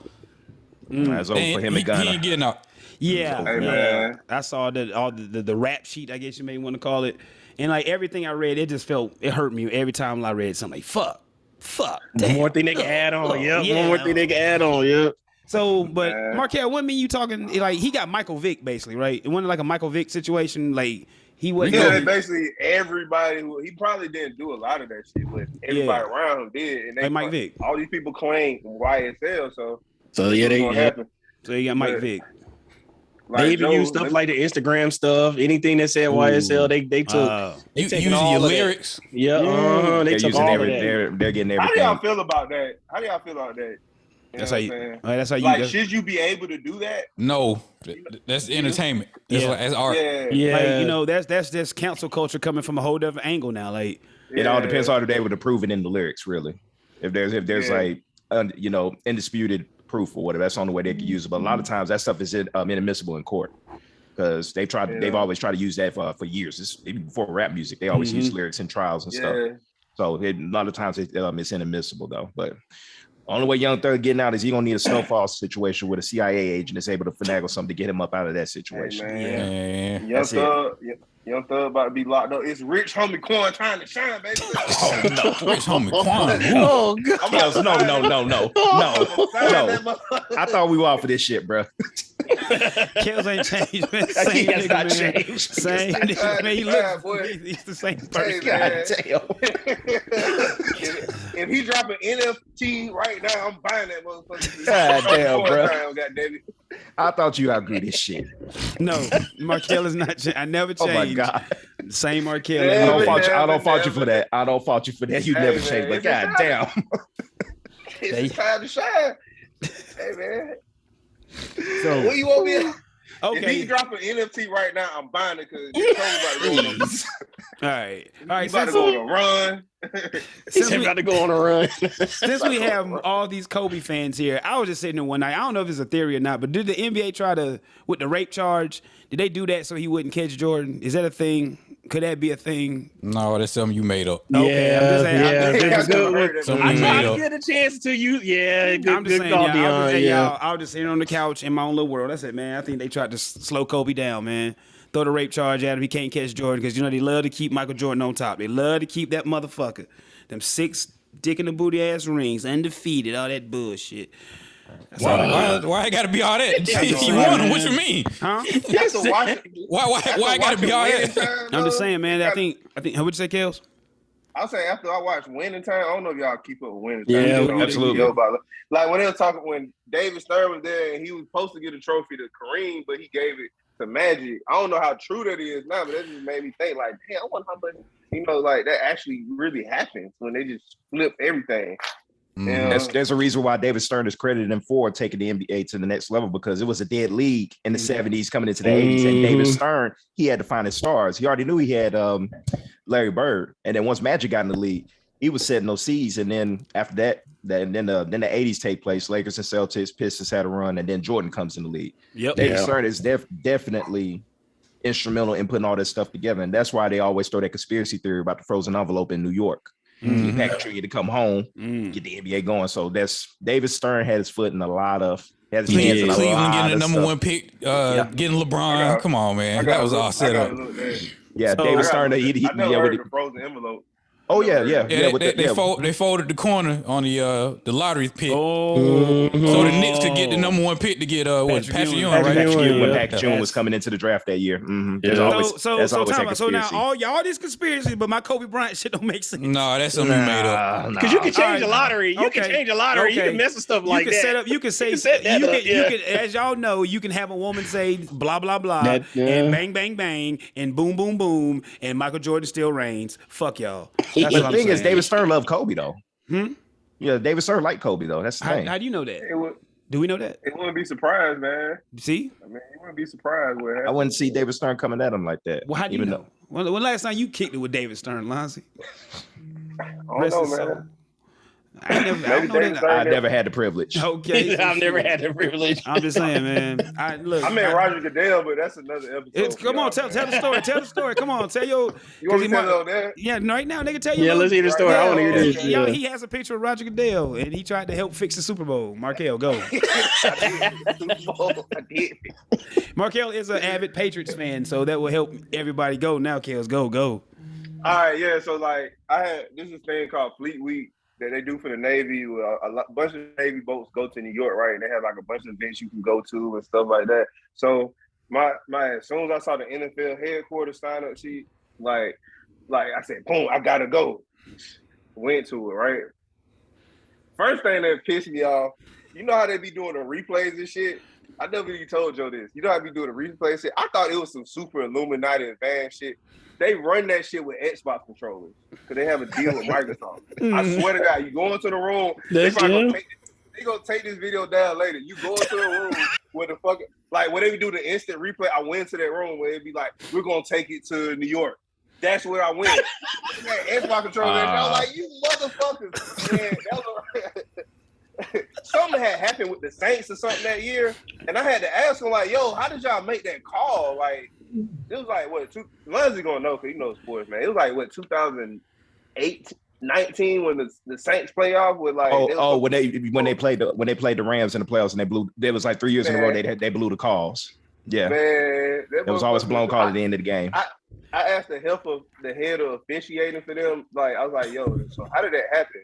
That's over for him and Ghana. He ain't getting out. Yeah, hey, man. I saw the rap sheet, I guess you may want to call it, and like everything I read, it hurt me every time I read something like fuck. One more thing they can add on. One more thing they can add on. Yeah. So, but Markel, what mean you talking like he got Michael Vick basically, right? It wasn't like a Michael Vick situation, like he wasn't. Yeah, basically everybody. He probably didn't do a lot of that shit, but everybody around him did. And they like Mike Vick. All these people claim YSL, so yeah, So you got Mike Vick. Like they even use stuff like the Instagram stuff. Anything that said YSL, they took. Using your lyrics. Yeah, they took all of that. They're getting everything. How do y'all feel about that? That's how you. That's how you. Like, should you be able to do that? No, that's entertainment. It's art. Yeah. Like, that's just cancel culture coming from a whole different angle now. Like, it all depends on they're able to prove it in the lyrics. Really, if there's like undisputed proof or whatever, that's the only way they can use it. But a lot of times that stuff is inadmissible in court because they've always tried to use that for years. Even before rap music, they always use lyrics in trials and stuff. So a lot of times it's inadmissible though. But only way Young Thug getting out is he gonna need a snowfall situation with a CIA agent that's able to finagle something to get him up out of that situation. Hey, Young Thug about to be locked up. It's Rich Homie Quan trying to shine, baby. Oh no, Rich Homie Quan. Oh god. No. I thought we were out for this shit, bro. Kills ain't changed, man. He has not changed. Same nigga, man. He's the same person. God damn. If he drop an NFT right now, I'm buying that motherfucker. God damn, bro. God damn it. I thought you outgrew this shit. No, Markel is not. I never changed. Oh my god. Same Markel. I don't fault you for that. I don't fault you for that. You never changed. But god damn. It's time to shine. Hey man. So what you want me to? Okay. If he drop an NFT right now, I'm buying it because it's all right. He's about to go on a run. He's about to go on a run. Since we have all these Kobe fans here, I was just sitting there one night. I don't know if it's a theory or not, but did the NBA try to, with the rape charge, did they do that so he wouldn't catch Jordan? Is that a thing? Could that be a thing? No, that's something you made up. Okay, I'm just saying. I tried to get a chance to you. Yeah, I'm just saying. I was just sitting on the couch in my own little world. That's it, man. I think they tried to slow Kobe down, man. Throw the rape charge at him. He can't catch Jordan because they love to keep Michael Jordan on top. They love to keep that motherfucker. Them 6 dick in the booty ass rings, undefeated, all that bullshit. Why I gotta be all that? You won him. What you mean? Huh? Why I gotta be all that? I'm just saying, man. I think. How would you say, Kels? I'll say after I watch Winning Time, I don't know if y'all keep up with Winning Yeah, Time. absolutely. Like when they were talking, when David Stern was there and he was supposed to get a trophy to Kareem, but he gave it to Magic. I don't know how true that is now, but that just made me think like, damn, I wonder how much, like that actually really happens when they just flip everything. There's a reason why David Stern is credited him for taking the NBA to the next level, because it was a dead league in the 70s coming into the 80s. And David Stern, he had to find his stars. He already knew he had Larry Bird. And then once Magic got in the league, he was setting those seeds. And then after that, then the 80s take place. Lakers and Celtics, Pistons had a run, and then Jordan comes in the league. David Stern is definitely instrumental in putting all this stuff together. And that's why they always throw that conspiracy theory about the frozen envelope in New York. Get package to come home, get the NBA going. So that's David Stern had his foot in a lot of hands in Cleveland getting the number one pick, getting LeBron. Come on, man. That was all set up. Yeah, so, David Stern. I never heard the frozen envelope. Oh yeah. They folded the corner on the lottery pick. So the Knicks could get the number one pick to get Patrick Ewing, right? When Patrick Ewing was coming into the draft that year. So now all these conspiracies, but my Kobe Bryant shit don't make sense. No, that's something you made up. Because you can change the lottery. You can change the lottery. You can mess with stuff like that. You can as y'all know, you can have a woman say blah blah blah and bang bang bang and boom boom boom and Michael Jordan still reigns. Fuck y'all. But the thing is, David Stern loved Kobe though. Yeah, David Stern liked Kobe though. That's the thing. How do you know that? Do we know that? It wouldn't be surprised, man. See? I mean, you wouldn't be surprised. I wouldn't see David Stern coming at him like that. Well, how do you know? When last time you kicked it with David Stern, Lonzy? I don't know, man. I never had the privilege. Okay, I've never had the privilege. I'm just saying, man. I meant Roger Goodell, but that's another episode. Come on, tell the story. Tell the story. Come on, tell your. You want me to tell that? Yeah, right now, nigga, tell you. Yeah, let's hear the story. I want to hear this. He has a picture of Roger Goodell, and he tried to help fix the Super Bowl. Markel, go. Markel is an avid Patriots fan, so that will help everybody go. Now, Kels, go. All right, yeah. So like, this is a thing called Fleet Week that they do for the Navy. A bunch of Navy boats go to New York, right? And they have like a bunch of events you can go to and stuff like that. So my as soon as I saw the NFL headquarters sign up sheet, like I said, boom, I gotta go. Went to it, right? First thing that pissed me off, you know how they be doing the replays and shit? I never even told Joe this. You know how they be doing the replay shit? I thought it was some super Illuminati advanced shit. They run that shit with Xbox controllers because they have a deal with Microsoft. I swear to God, you go into the room, they gonna take this video down later. You go into the room where the fucking, like when they do the instant replay, I went to that room where it'd be like, we're gonna take it to New York. That's where I went. Xbox controller, and I was like, you motherfuckers. Man, that was something had happened with the Saints or something that year, and I had to ask them like, yo, how did y'all make that call? Like, it was like what? Lonzy gonna know because he knows sports, man. It was like what 2008, 19 when the Saints playoff with like when they played the Rams in the playoffs and they blew. There was like 3 years in a row they blew the calls. Yeah, man, there was always a blown call at the end of the game. I asked the head of officiating for them. Like I was like, yo, so how did that happen?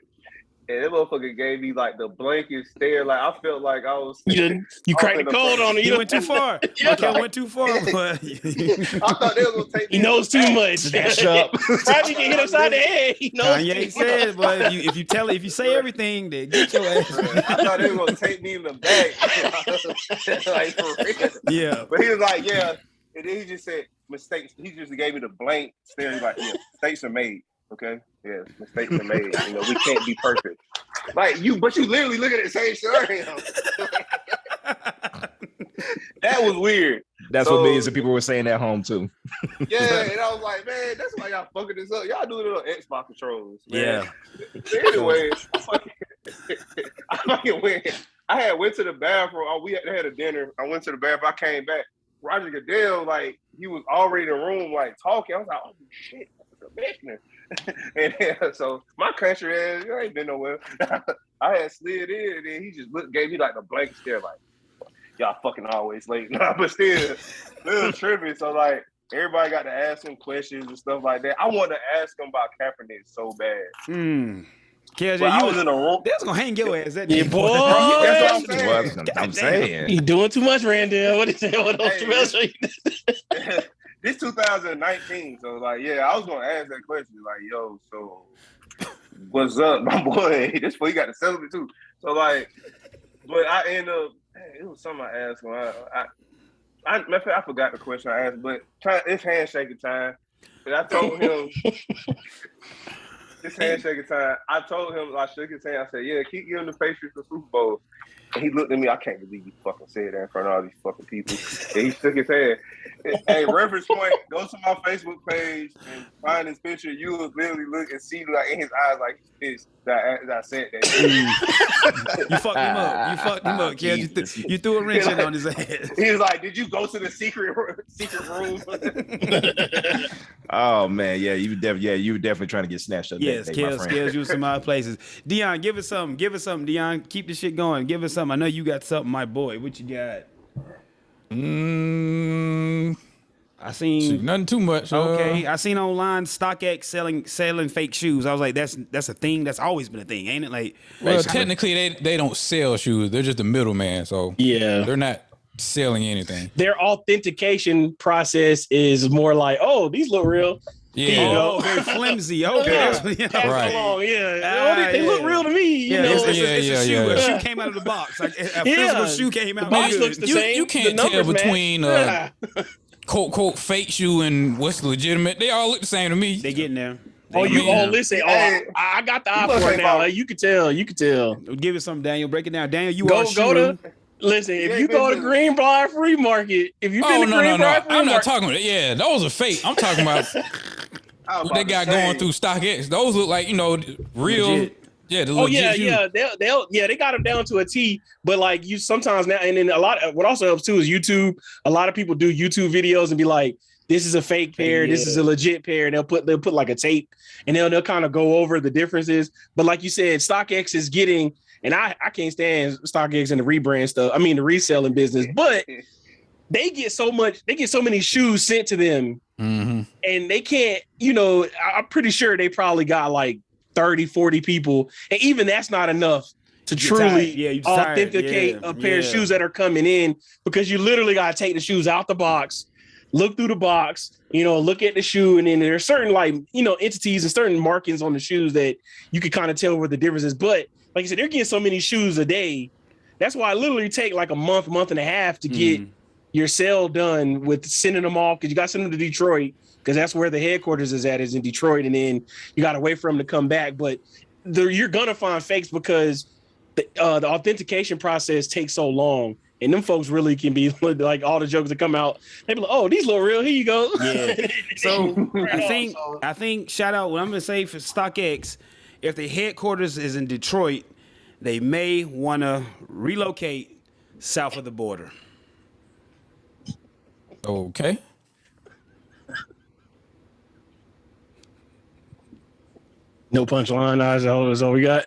And that motherfucker gave me like the blankest stare. Like I felt like I was. You cracked the code on it. You went too far. I went too far. But I thought they were gonna take. He knows too much. Dash up. Probably get hit upside the head. He knows. Kanye said, but if you say everything, then get your ass. I thought they were gonna take me in the back. Like for real. Yeah. But he was like, yeah, and then he just said mistakes. He just gave me the blank stare. He's like, yeah, mistakes are made. Okay. Yes, mistakes are made. You know, we can't be perfect. Like but you literally look at the same shit. That was weird. That's what millions of people were saying at home too. Yeah, and I was like, man, that's why y'all fucking this up. Y'all do it on Xbox controllers. Man. Yeah. Anyway, I fucking went. I had went to the bathroom. We had a dinner. I went to the bathroom. I came back. Roger Goodell, like he was already in the room, like talking. I was like, oh shit, that's a commissioner. And so my country ass, I ain't been nowhere. I had slid in, and then he just gave me like a blank stare, like y'all fucking always late. But still, little trippy. So like everybody got to ask him questions and stuff like that. I wanted to ask him about Kaepernick so bad. KJ, I was in a room. They was gonna hang your ass that day, boy. That's what I'm saying. You doing too much, Randall. What is that? This 2019, so like, yeah, I was gonna ask that question, like, yo, so what's up, my boy? This boy, he got to settle it too. So like, but I end up, it was something I asked him. I forgot the question I asked, but it's handshaking time. But I told him, This handshaking time. I told him, I shook his hand. I said, yeah, keep giving the Patriots the Super Bowl. And he looked at me. I can't believe you fucking said that in front of all these fucking people. And he shook his head. Hey, reference point, go to my Facebook page and find his picture. You will literally look and see like in his eyes like he's pissed that I said that. You fucked him up. You fucked him up, kid. You threw a wrench in on his head. He was like, did you go to the secret room? Oh man, yeah, you were definitely trying to get snatched up. Yes, Kels you some odd places. Dion, give us something. Give us something, Dion. Keep the shit going. Give us something. I know you got something, my boy. What you got? I seen nothing too much. Okay, I seen online StockX selling fake shoes. I was like, that's a thing. That's always been a thing, ain't it? Like, well, technically they don't sell shoes. They're just a middleman. So yeah, they're not selling anything. Their authentication process is more like, oh, these look real. Yeah, very flimsy. Okay, that's what, right. Along. They look real to me. You know, a shoe came out of the box. Like a physical shoe came out. The box looks the same. You can't tell between quote fake shoe and what's legitimate. They all look the same to me. They getting there. Listen. I got the eye for it now. You can tell. Give it some, Daniel. Break it down, Daniel. You go to. Listen, if you go to Greenbrier Free Market, if you've been to Greenbrier Free Market, I'm not talking about it. Yeah, those are fake. I'm talking about what they got going through StockX. Those look like real. Legit. Yeah, the legit shoes. They got them down to a T. But like you sometimes now, and then what also helps too is YouTube. A lot of people do YouTube videos and be like, "This is a fake pair. This is a legit pair." And they'll put like a tape, and they'll kind of go over the differences. But like you said, StockX is getting. And I can't stand StockX and the rebrand stuff. I mean, the reselling business, but they get so many shoes sent to them and they can't, I'm pretty sure they probably got like 30, 40 people. And even that's not enough to truly authenticate a pair of shoes that are coming in, because you literally got to take the shoes out the box, look through the box, look at the shoe. And then there's certain entities and certain markings on the shoes that you can kind of tell where the difference is. But like I said, they're getting so many shoes a day. That's why I literally take like a month and a half to get your sale done with sending them off, because you got to send them to Detroit, because that's where the headquarters is in Detroit. And then you got to wait for them to come back. But you're going to find fakes because the authentication process takes so long. And them folks really can be like all the jokes that come out. They be like, "Oh, these look real. Here you go." Yeah. So I think shout out what I'm gonna say for StockX. If the headquarters is in Detroit, they may want to relocate south of the border. Okay. No punchline. That's all we got.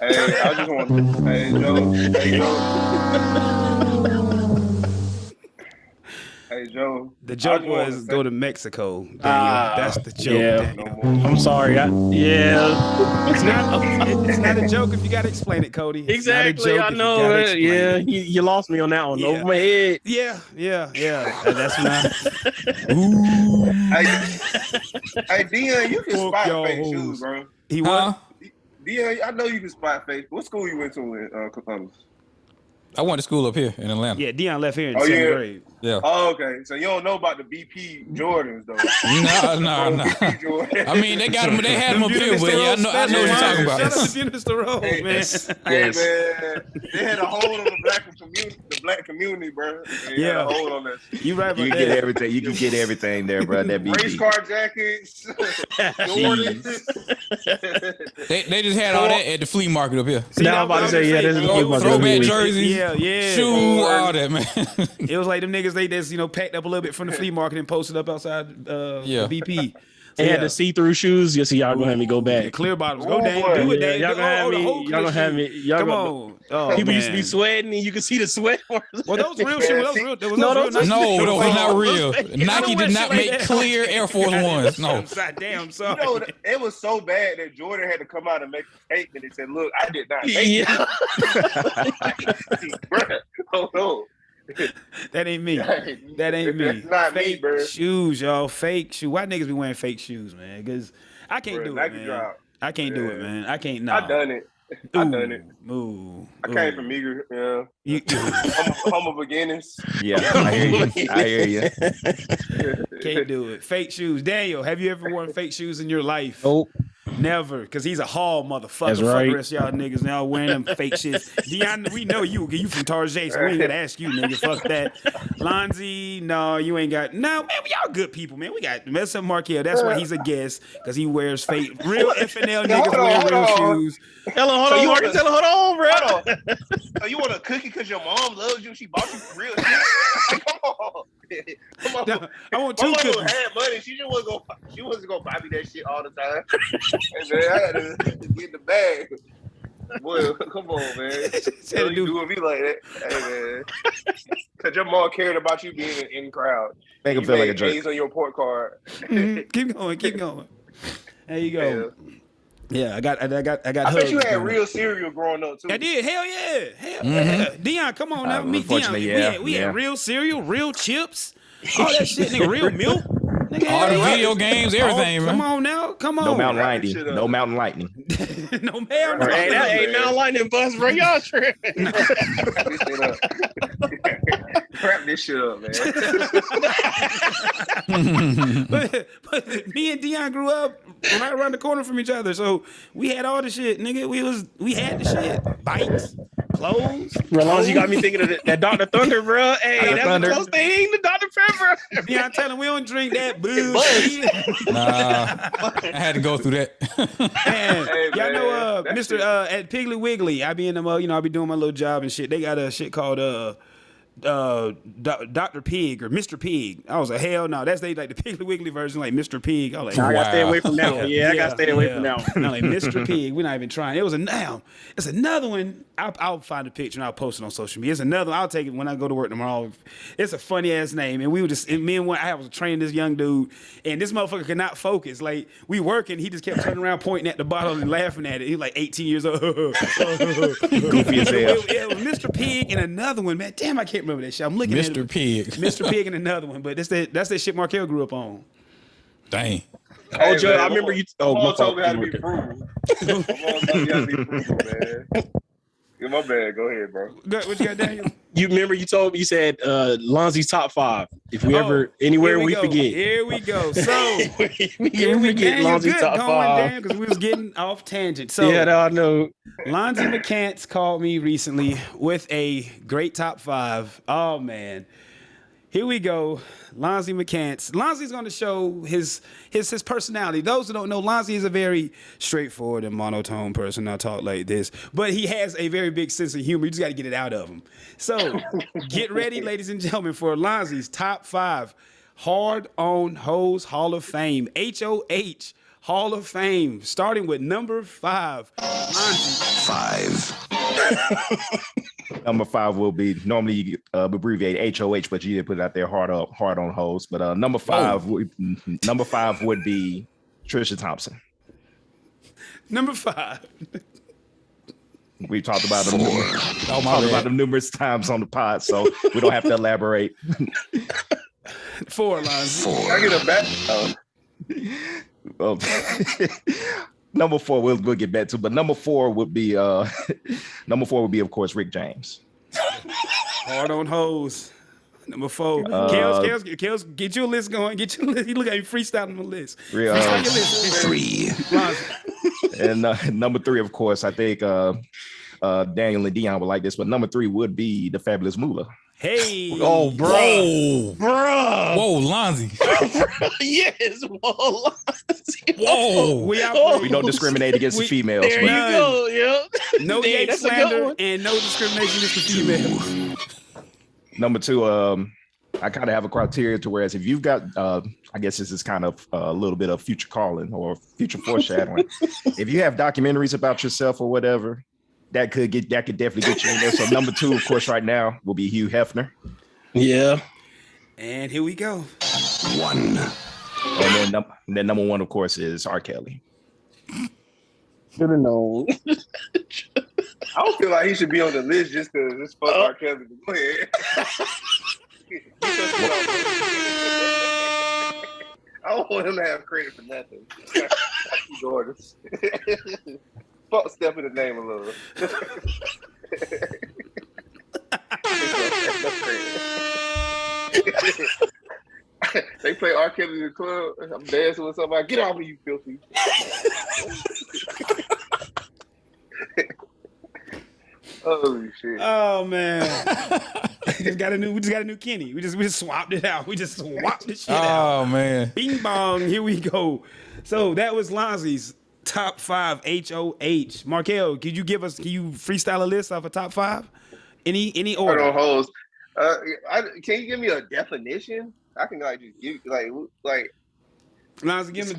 Hey, I just want to. Hey, Joe. The joke was go to Mexico, Daniel. That's the joke. Yeah. Daniel. I'm sorry. It's not a joke if you got to explain it, Cody. Exactly. I know. You lost me on that one. Over my head. Yeah. That's when Hey, Dion, you can spot fake shoes, bro. He what? Dion, I know you can spot fake. What school you went to in Columbus? I went to school up here in Atlanta. Yeah, Dion left here in 7th grade. Yeah. Oh, okay. So you don't know about the BP Jordans, though. No. I mean, they got them. They had them up here, but I know what you're talking about. Shout out to Mr. Road, man. Man, they had a hold on the black community, bro. They had a hold on that. You right about that. Get everything. You can get everything there, bro. That BP. Race car jackets, Jordans. They just had all that at the flea market up here. Now I'm about to say, this is the flea market. Throwback jerseys, shoes, all that, man. It was like them niggas, they just, packed up a little bit from the flea market and posted up outside BP. So they had the see-through shoes. Yes, y'all gonna have me go back. The clear bottoms. Go down. Do it, Dave. Y'all gonna have me. Come on. People used to be sweating, and you could see the sweat. Well, those real shoes. Those was not real. Nike did not make clear Air Force Ones. No. Damn, sorry. It was so bad that Jordan had to come out and make a statement and said, "Look, I did not make it." Oh no. That ain't me. That's not fake me, bro. Shoes, y'all. Fake shoes. Why niggas be wearing fake shoes, man? Because I can't do it, man. Drop. I can't do it, man. I can't. I done it. I came from meager. Yeah. Humble beginnings. Yeah, I hear you. Can't do it. Fake shoes. Daniel, have you ever worn fake shoes in your life? Nope. Never, because he's a hall motherfucker. That's Fuck right. the rest of y'all niggas now wearing them fake shits. Dion, we know you from Tarjay, so we ain't got to ask you, nigga. Fuck that. Lonzy, no, you ain't got. No, man, we all good people, man. We got Messa Markel. That's why he's a guest, because he wears fake. Real FNL niggas wear real shoes. Hold on, hold on, bro. So you want a cookie because your mom loves you? She bought you real shit? Come on. Come on. No, I want 2 My mom cookies. had money. She wasn't gonna buy me that shit all the time. And man, I had to get in the bag. Boy, come on, man. So you doing me like that? Hey, man. Because your mom cared about you being in the crowd. Make him You feel like a made jerk. A's on your report card. Keep going. There you go. Yeah, I got. I hugs bet you had going real up. cereal growing up too. I did. Hell yeah. Dion, come on now. Me, Dion. Unfortunately, We had real cereal, real chips, all that shit, nigga. Real milk. Nigga, All the hell yeah. video games, everything, Come man. on now. Come on. No mountain Wrap this lightning. shit up. No mountain lightning. No hell no. Hey, that ain't Mount Lightning bus, bro. Y'all tripping. Wrap this shit up, man. but me and Dion grew up right around the corner from each other, so we had all the shit, nigga. We had the shit. Bikes, clothes. Bro, as long as you got me thinking of that Dr. Thunder, bro. Hey, Dr. that's Thunder. the close thing to Dr. Pepper. Dion telling we don't drink that bullshit. I had to go through that. Man, Hey, y'all know that Mr. shit- At Piggly Wiggly, I be in them, I be doing my little job and shit. They got a shit called Dr. Pig or Mr. Pig. I was like, hell no, that's like the Piggly Wiggly version, like Mr. Pig. I was like, I gotta stay Wow. away from that one. Yeah, I gotta stay away from that one. I'm like, Mr. Pig, we're not even trying. It was it's another one. I'll find a picture and I'll post it on social media. It's another one. I'll take it when I go to work tomorrow. It's a funny ass name. And we were just, me and one, I was training this young dude, and this motherfucker could not focus. Like, we working, he just kept turning around, pointing at the bottle and laughing at it. He was like 18 years old. Goofy as hell. It was Mr. Pig and another one, man. Damn, I can't remember that shit. I'm looking at it. Mr. Pig. Mr. Pig and another one, but that's that shit Markel grew up on. Dang. Oh, Joe, man, I remember you. Oh, my my mom told me how to fault. be frugal. My mom told me how to be frugal, man. Yeah, my bad. Go ahead, bro. What you got, Daniel? You remember you told me, you said Lonzy's top 5. If we ever anywhere we forget. Here we go. So we here we forget Daniel Lonzy's good top going 5. down because we was getting off tangent. So Yeah, no, I know. Lonzy McCants called me recently with a great top 5. Oh man. Here we go. Lonzy McCants. Lonzy's going to show his personality. Those who don't know, Lonzy is a very straightforward and monotone person. I talk like this. But he has a very big sense of humor. You just got to get it out of him. So get ready, ladies and gentlemen, for Lonzy's top 5 Hard on Hoes Hall of Fame. HOH Hall of Fame. Starting with number 5. Lonzy. 5. Number 5 will be normally you abbreviate HOH, but you did put it out there hard on hoes. But number 5 would be Trisha Thompson. Number 5. We talked about them. About them numerous times on the pod, so we don't have to elaborate. 4, Lonzy. I get a back. Well, number 4 we'll get back to, but number 4 would be of course Rick James. Hard on hoes. Number 4. Kels, get your list going. Get your list. You look at me freestyling the list. Freestyle your list. 3. And number 3, of course, I think Daniel and Dion would like this, but number 3 would be the Fabulous Moolah. Hey. Oh, bro. Whoa, Lonzy. Yes, whoa, Lonzy. Whoa. We don't discriminate against the females. There you but go. Yep. No Dang, gay that's a good slander one. and no discrimination against the females. Number 2, I kind of have a criteria to whereas if you've got, I guess this is kind of a little bit of future calling or future foreshadowing. If you have documentaries about yourself or whatever, that could definitely get you in there. So number 2, of course, right now will be Hugh Hefner. Yeah. And here we go. 1. And then number 1, of course, is R. Kelly. Should have known. I don't feel like he should be on the list just because it's fuck R. Kelly. Go ahead. I don't want him to have credit for nothing. Jonas. Fuck step in the name a little. They play R. Kelly in the club. I'm dancing with somebody. Get off me, you filthy. Holy shit. Oh man. we just got a new Kenny. We just swapped it out. We just swapped the shit out. Oh man. Bing bong. Here we go. So that was Lonzy's top 5 HOH. Markel, can you freestyle a list off a top 5? Any order? Hold on, hoes. Can you give me a definition? I can like just give like. Lonzy, give me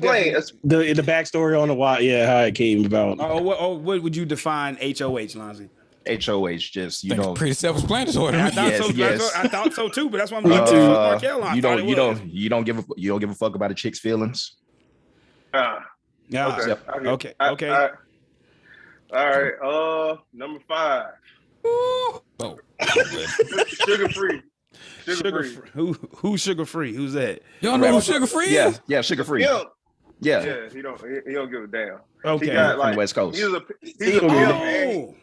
the backstory on the why. Yeah, how it came about. What would you define HOH, Lonzy? HOH, just you know, pretty self-explanatory. I thought so too, but that's why I'm like, Markel on. You don't give a fuck about a chick's feelings. Yeah. Okay. All right. Number 5. Oh. Sugar free. Who's sugar free? Who's that? Y'all know who sugar free is? Yeah, sugar free. Yeah, he don't give a damn. Okay. He got, from the West Coast. He's a pimp. And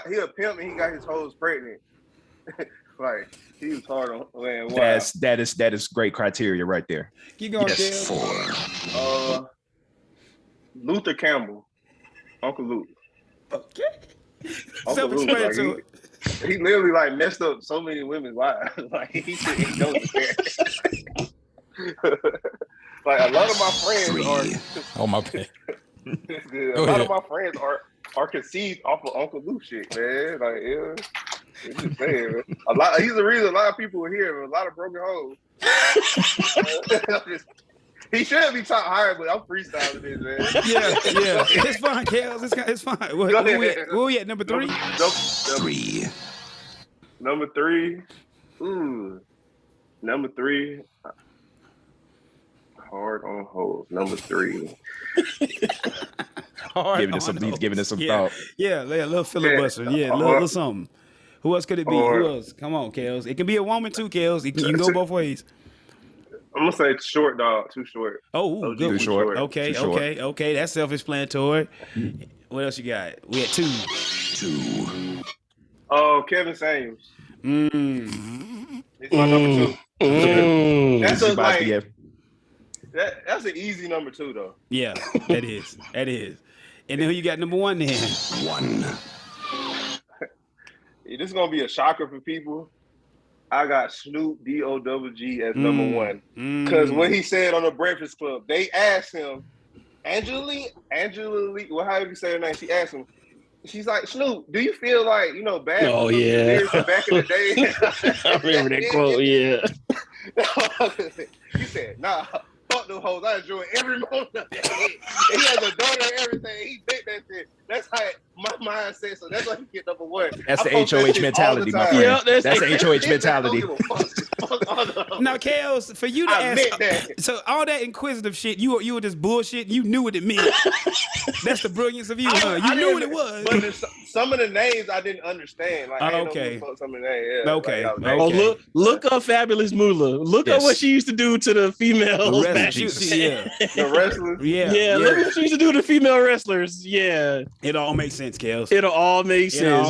he a pimp and he got his hoes pregnant. Like he was hard on man. Wow. That is great criteria right there. Keep going, yes. 4. Luther Campbell, Uncle Luke. Okay. Self-explanatory. Like, he literally like messed up so many women's lives. Like he shouldn't know that. Like a lot of my friends are. Oh my bad. A lot of my friends are conceived off of Uncle Luke shit, man. Like it's just saying, man. He's the reason a lot of people are here. A lot of broken hoes. He should be top higher, but I'm freestyling this, man. Yeah. It's fine, Kels. It's fine. Who we at? Number 3? Number 3. Ooh. Number 3. Hard on hoes. Number 3. Giving us some thought. Yeah, a little filibuster. Yeah, a little something. Who else could it be? Who else? Come on, Kels. It can be a woman too, Kels. You can go both ways. I'm gonna say short, dog. Too short. Oh, good. Too short. Okay. That's self-explanatory. What else you got? We had 2. Oh, Kevin Samuels. It's my number 2. That's an easy number 2, though. Yeah, that is. And then who you got number 1 then? 1. This is gonna be a shocker for people. I got Snoop D-O-double-G as number 1. Because what he said on the Breakfast Club, they asked him, Angela Lee, well, how do you say her name? She asked him, she's like, Snoop, do you feel like, bad? Oh, yeah. Back in the day. I remember that quote, yeah. He said, nah, fuck them hoes. I enjoy every moment of that. He has a daughter and everything. He did that shit. That's how my mind says, so that's why he get number 1. That's the HOH mentality, my friend. Yeah, that's the HOH mentality. Now, Kels, for you to ask, so all that inquisitive shit, you were just bullshit. You knew what it meant. That's the brilliance of you. You knew what it was. But some of the names I didn't understand. Like, okay. Some of the names. Yeah, okay. Like, look up Fabulous Moolah. Look up what she used to do to the females. The wrestlers. Yeah. Look what she used to do to female wrestlers. Yeah. It all makes sense, Kels. It'll all make sense.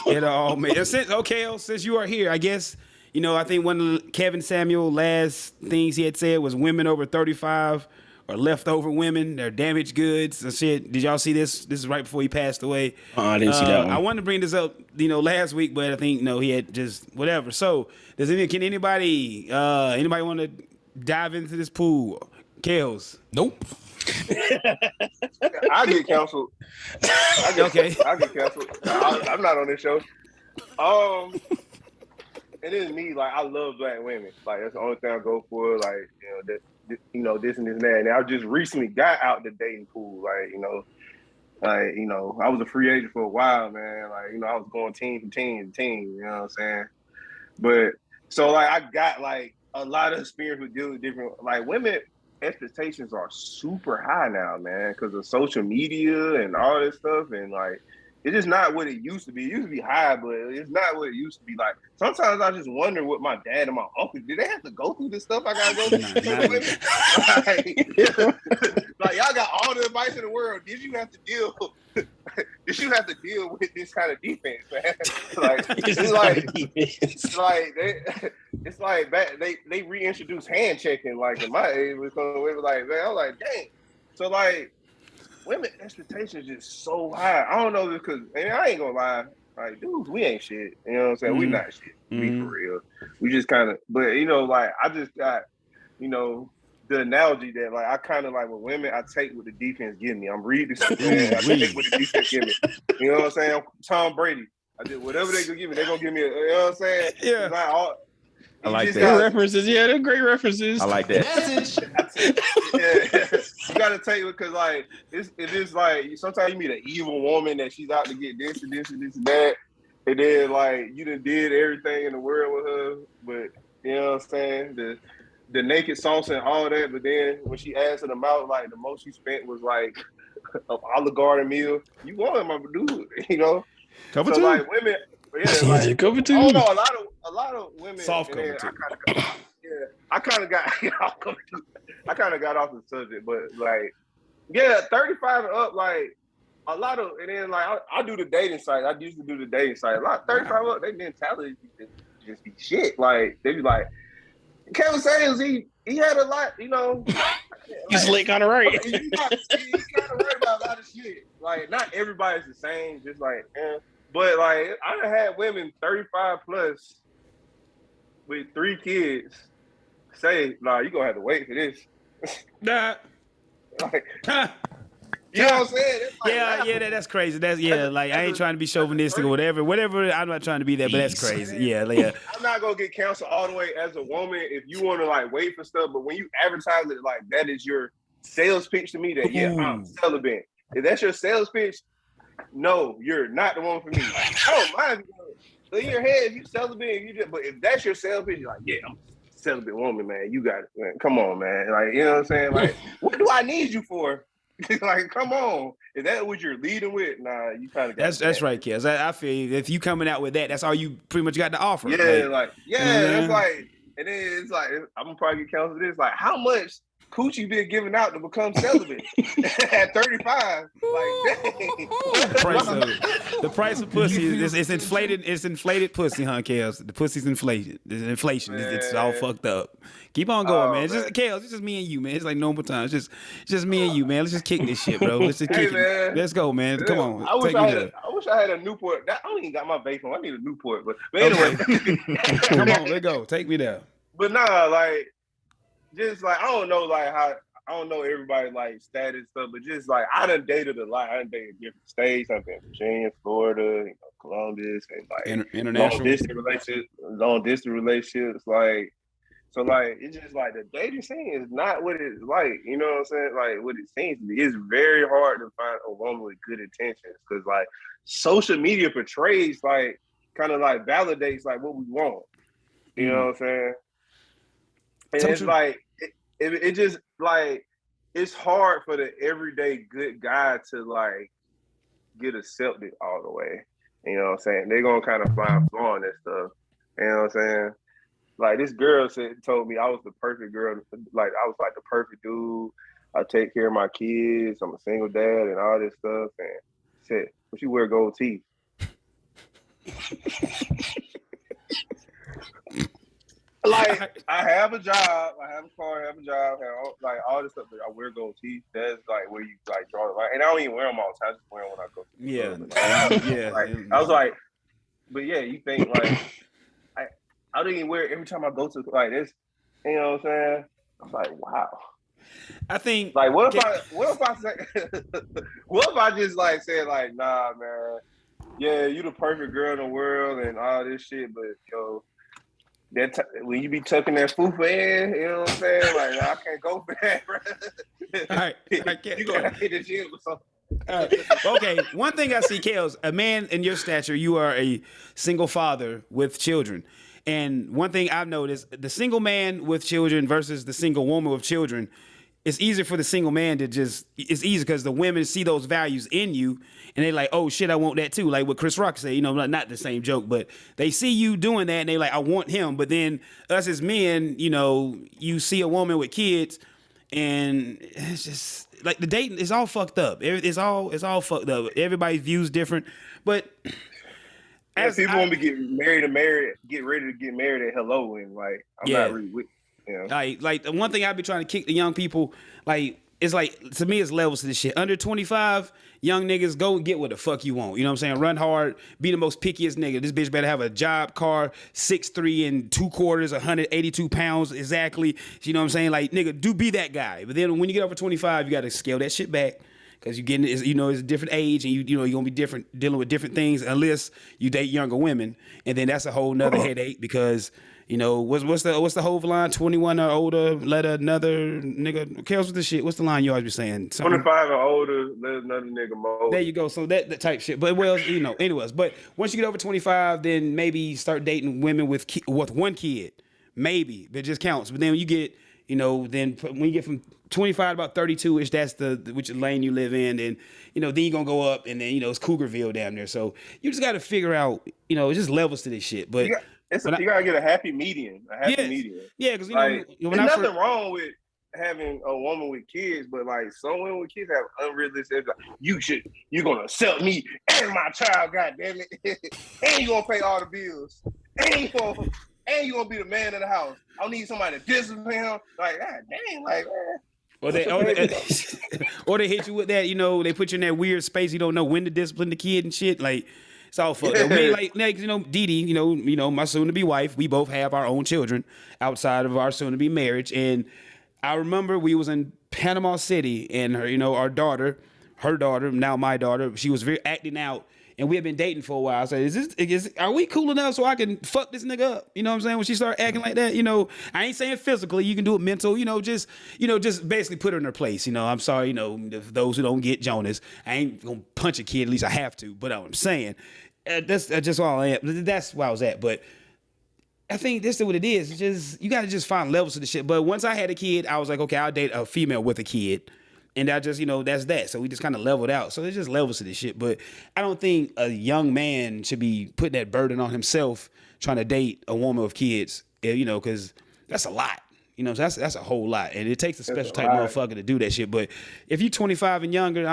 It'll all make sense. Okay, since you are here, I guess, I think one of Kevin Samuel's last things he had said was women over 35 are leftover women. They're damaged goods and shit. Did y'all see this? This is right before he passed away. I didn't see that one. I wanted to bring this up, last week, but I think, he had just whatever. So, can anybody want to dive into this pool? Kels? Nope. I get canceled. I get canceled. I'm not on this show. It is me. Like, I love black women. Like, that's the only thing I go for. Like, this and this and that. And I just recently got out the dating pool. Like, I was a free agent for a while, man. Like, I was going team from team to team. You know what I'm saying? But so like, I got like a lot of experience with dealing with different like women. Expectations are super high now, man, because of social media and all this stuff. And like, it's just not what it used to be. It used to be high, but it's not what it used to be. Like sometimes I just wonder what my dad and my uncle did. They have to go through this stuff I gotta go through. Like y'all got all the advice in the world. Did you have to deal? Did you have to deal with this kind of defense, man? Like it's like they reintroduced hand checking. Like in my age, it was like, man, I was like, dang. So like. Women expectations just so high. I don't know because I ain't gonna lie. Like, dudes, we ain't shit. You know what I'm saying? We not shit. We for real. We just kind of. But like I just got, the analogy that like I kind of like with women. I take what the defense give me. I'm reading this. I take what the defense give me. You know what I'm saying? Tom Brady. I did whatever they gonna give me. They gonna give me. You know what I'm saying? Yeah. I like that. References, yeah, they're great references. I like that. Yeah, you gotta take it because like it's like sometimes you meet an evil woman that she's out to get this and this and this and that, and then like you done did everything in the world with her, but you know what I'm saying, the naked sauce and all that, but then when she asked in the mouth, like the most she spent was like an Olive Garden meal. You want my dude, Cover so two. Like women. Yeah, like, cover two. I don't know. A lot of women. Soft cover two. I kind of got off the subject, but like, 35 and up, like a lot of, and then like I do the dating site. I used to do the dating site. A lot 35 up, they mentality just be shit. Like they be like, Kevin Samuels, he had a lot, He's like kind of right. He's kind of right about a lot of shit. Like not everybody's the same. Just like, But like I done had women 35 plus with 3 kids say, "Nah, you gonna have to wait for this." Nah. Like, you know what I'm saying? Like, that's crazy. Like I ain't trying to be chauvinistic or whatever. I'm not trying to be that, but that's crazy. Yeah. I'm not gonna get canceled all the way as a woman if you want to like wait for stuff, but when you advertise it like that is your sales pitch to me that I'm celibate. If that's your sales pitch. No, you're not the one for me. I don't mind. In your head, if you celibate, but if that's your sales pitch, you're like, yeah, I'm a celibate woman, man. You got it, man. Come on, man. Like, you know what I'm saying? Like, what do I need you for? Like, come on. Is that what you're leading with? Nah, you kind of got That's right, Kez. I feel if you coming out with that, that's all you pretty much got to offer. Yeah, that's like, and then it's like, I'm gonna probably get canceled for this. Like, how much coochie been given out to become celibate at 35? Like, dang. The price of pussy is inflated. It's inflated pussy, huh, Kels? The pussy's inflated. There's inflation. It's all fucked up. Keep on going, man. It's just Kels. It's just me and you, man. It's like normal times. It's just me and you, man. Let's just kick this shit, bro. Let's just kick it. Let's go, man. Come on. I wish I had a Newport. I don't even got my vape on. I need a Newport, but anyway. Come on, let's go. Take me there. But nah, like. Just like I don't know everybody like status stuff, but just like I done dated a lot. I done dated different states. I've been in Virginia, Florida, Columbus, and like international long distance relationships. Like so, like it's just like the dating scene is not what it's like. You know what I'm saying? Like what it seems to be. It's very hard to find a woman with good intentions because like social media portrays like kind of like validates like what we want. You know what I'm saying? And it's like it just like it's hard for the everyday good guy to like get accepted all the way. You know what I'm saying? They're gonna kind of find flaw in that stuff. You know what I'm saying? Like this girl told me I was the perfect girl. Like I was like the perfect dude. I take care of my kids. I'm a single dad and all this stuff. And said, but you wear gold teeth. Like I have a job, I have a car, I have a job, like all this stuff. But I wear gold teeth. That's like where you like draw the line. And I don't even wear them all the time. I just wear them when I go to the club. Like, I was like, but yeah, you think like I don't even wear it every time I go to like this. You know what I'm saying? I was like, wow. I think like what if I say what if I just like said like, nah, man, yeah, you the perfect girl in the world and all this shit, but yo. When you be tucking that fupa in, you know what I'm saying? Like, I can't go for that, bro. All right. You gonna hit the gym or All something. right. Okay, one thing I see, Kels, a man in your stature, you are a single father with children. And one thing I've noticed, the single man with children versus the single woman with children, it's easier for the single man to just, it's easy because the women see those values in you and they like, oh shit, I want that too. Like what Chris Rock said, you know, not the same joke, but they see you doing that and they like, I want him. But then us as men, you know, you see a woman with kids and it's just like the dating is all fucked up. It's all fucked up. Everybody's views different, but as people want to get ready to get married at hello, and like I'm not really with. Like the one thing I'd be trying to kick the young people, like, it's like, to me, it's levels to this shit. Under 25, young niggas, go get what the fuck you want. You know what I'm saying? Run hard, be the most pickiest nigga. This bitch better have a job, car, 6'3" and 2/4, 182 pounds exactly. You know what I'm saying? Like, nigga, be that guy. But then when you get over 25, you got to scale that shit back. Because you getting, you know, it's a different age, and you know you're gonna be different, dealing with different things, unless you date younger women, and then that's a whole nother headache. Because you know what's the whole line? 21 or older, let another nigga. Kels with the shit. What's the line you always be saying? 25 or older, let another nigga mold. There you go. So that type shit. But well, you know, anyways. But once you get over 25, then maybe start dating women with one kid. Maybe that just counts. But then when you get, you know, then when you get from 25 to about 32-ish, that's which lane you live in, and you know, then you're gonna go up, and then you know it's Cougarville down there. So you just gotta figure out, you know, it's just levels to this shit. But you gotta get a happy median. Median. Yeah, because you like, know, there's nothing wrong with having a woman with kids, but like some women with kids have unrealistic. Like, you're gonna sell me and my child, goddamn it, and you gonna pay all the bills, and you gonna be the man of the house. I don't need somebody to discipline him. Like, god dang, like, man. Or they hit you with that, you know, they put you in that weird space. You don't know when to discipline the kid and shit. Like, it's all fucked up. Like, you know, Dee Dee, you know, my soon-to-be wife, we both have our own children outside of our soon-to-be marriage. And I remember we was in Panama City, and her, you know, her daughter, now my daughter, she was very acting out. And we had been dating for a while. I said, are we cool enough so I can fuck this nigga up? You know what I'm saying? When she started acting like that, you know, I ain't saying physically, you can do it mental, just basically put her in her place. You know, I'm sorry, you know, those who don't get Jonas, I ain't gonna punch a kid, at least I have to, but I'm saying, that's just all I am. That's where I was at. But I think this is what it is. It's just, you gotta just find levels to the shit. But once I had a kid, I was like, okay, I'll date a female with a kid. And I just, you know, that's that. So we just kind of leveled out. So it's just levels to this shit. But I don't think a young man should be putting that burden on himself trying to date a woman with kids, you know, because that's a lot. You know, that's a whole lot. And it takes a special type motherfucker to do that shit. But if you 25 and younger,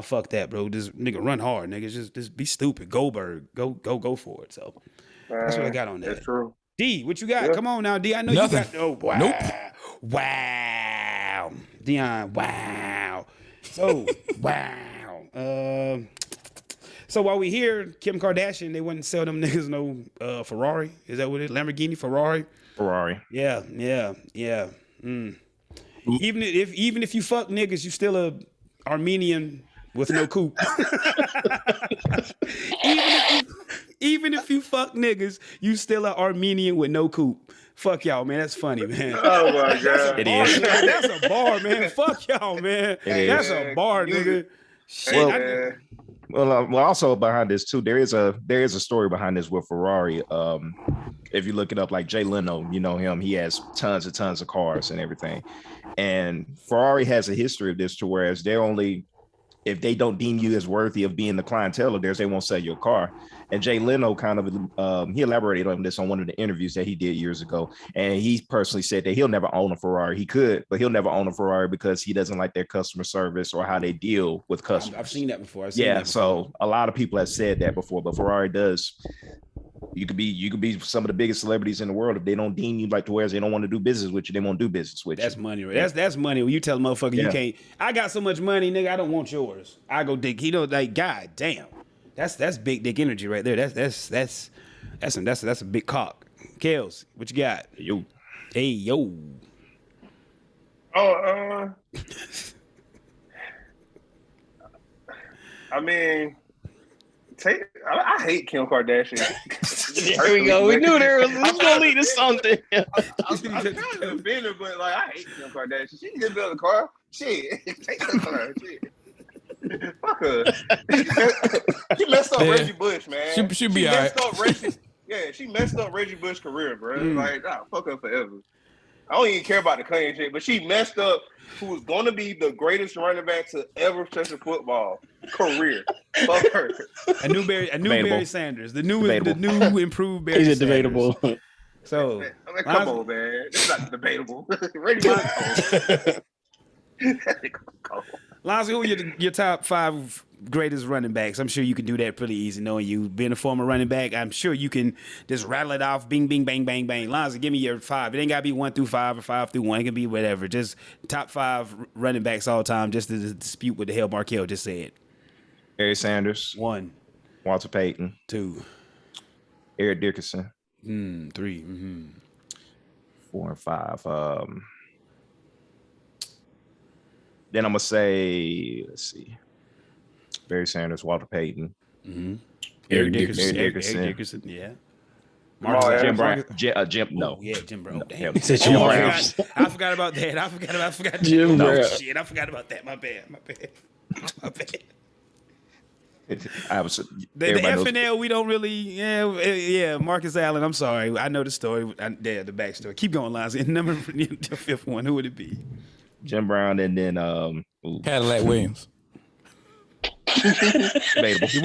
fuck that, bro. Just nigga run hard, nigga. Just be stupid. Goldberg. Go for it. So that's what I got on that. That's true. D, what you got? Yeah. Come on now, D. I know Nothing. You got. Oh, wow. Nope. Wow. Dion, wow. So, wow. So while we here, Kim Kardashian, they wouldn't sell them niggas no Ferrari. Is that what it is? Lamborghini, Ferrari? Ferrari. Yeah. Mm. Even if you fuck niggas, you still a Armenian with no coupe. Even if you fuck niggas, you still an Armenian with no coupe. Fuck y'all, man. That's funny, man. Oh my god, it is. That's a bar, man. Fuck y'all, man. That's a bar, nigga. Shit. Well, also behind this too, there is a story behind this with Ferrari. If you look it up, like Jay Leno, you know him. He has tons of cars and everything. And Ferrari has a history of this, to whereas they're only, if they don't deem you as worthy of being the clientele of theirs, they won't sell your car. And Jay Leno kind of, he elaborated on this on one of the interviews that he did years ago. And he personally said that he'll never own a Ferrari. He could, but he'll never own a Ferrari because he doesn't like their customer service or how they deal with customers. I've seen that before. So a lot of people have said that before, but Ferrari does. You could be some of the biggest celebrities in the world. If they don't deem you like to where they don't want to do business with you, they won't do business with you. That's money, right? That's money. When you tell a motherfucker you can't, I got so much money, nigga, I don't want yours. I go dick. You know, like, god damn. That's big dick energy right there. That's a big cock. Kels, what you got? Hey yo. I mean, I hate Kim Kardashian. There we go. We knew there was gonna lead to something. I'm kind of offended, but like, I hate Kim Kardashian. She can get build a car. Shit, take the car. Shit. Fuck her. She messed up Reggie Bush, man. She be all right. She messed up Reggie Bush's career, bro. Like, fuck her forever. I don't even care about the Kanye shit, but she messed up who was going to be the greatest running back to ever touch a football career. Fuck her. A new Barry Sanders, the new improved Barry Is it Sanders. debatable? So, I mean, come on, man. It's not debatable. Ready Lonzo, who are your top 5 greatest running backs? I'm sure you can do that pretty easy, knowing you being a former running back. I'm sure you can just rattle it off. Bing, bing, bang, bang, bang. Lonzo, give me your 5. It ain't gotta be 1 through 5 or 5 through 1. It can be whatever. Just top 5 running backs all time. Just to dispute what the hell Markel just said. Barry Sanders. 1. Walter Payton. 2. Eric Dickerson. 3. Mm-hmm. 4 and 5. Then I'm gonna say, let's see, Barry Sanders, Walter Payton, Eric Dickerson, yeah. Jim Brown. Jim, no. Oh, yeah, Jim Brown. No, Damn. Jim Brown. I forgot about that. I forgot. Jim Brown. Shit, I forgot about that. My bad. The FNL, we don't really, yeah. Marcus Allen, I'm sorry. I know the story. The backstory. Keep going, Lonzo. Number the 5th one, who would it be? Jim Brown, and then Cadillac Williams. Debatable. He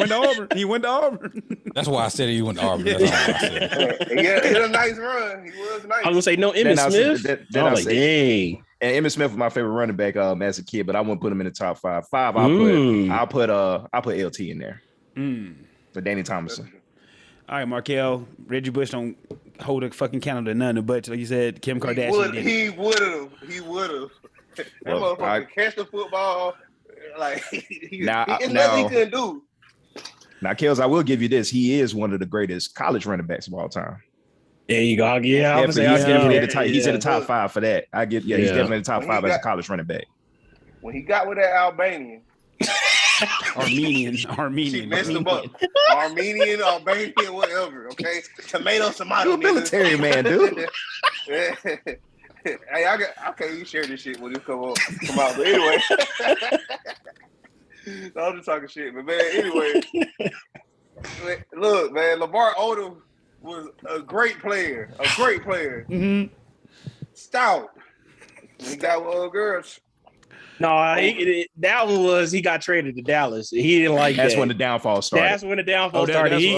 went to Auburn. That's why I said he went to Auburn. Yeah. That's all I said. He had a nice run. He was nice. I was gonna say no Emmitt Smith. Then I was like, dang. And Emmitt Smith was my favorite running back as a kid, but I wouldn't put him in the top 5. I'll put LT in there. For Danny Thomason. All right, Markel. Reggie Bush don't hold a fucking candle to none, but like you said, Kim Kardashian did. He would have. That motherfucker catch the football. Like, it's nothing he couldn't do. Now, Kels, I will give you this. He is one of the greatest college running backs of all time. There you go. Yeah, he's in the top 5 for that. He's definitely in the top 5 as a college running back. When he got with that Albanian. Armenian. She messed him up. Armenian, Albanian, whatever. Okay, tomato. You a military man, dude. Hey, okay, you share this shit when it come out. But anyway, no, I'm just talking shit. But man, anyway, look, man, Lamar Odom was a great player. Mm-hmm. Stout. He got one girls. No, that one was he got traded to Dallas. He didn't like That's that. when the downfall started. That's when the downfall started. He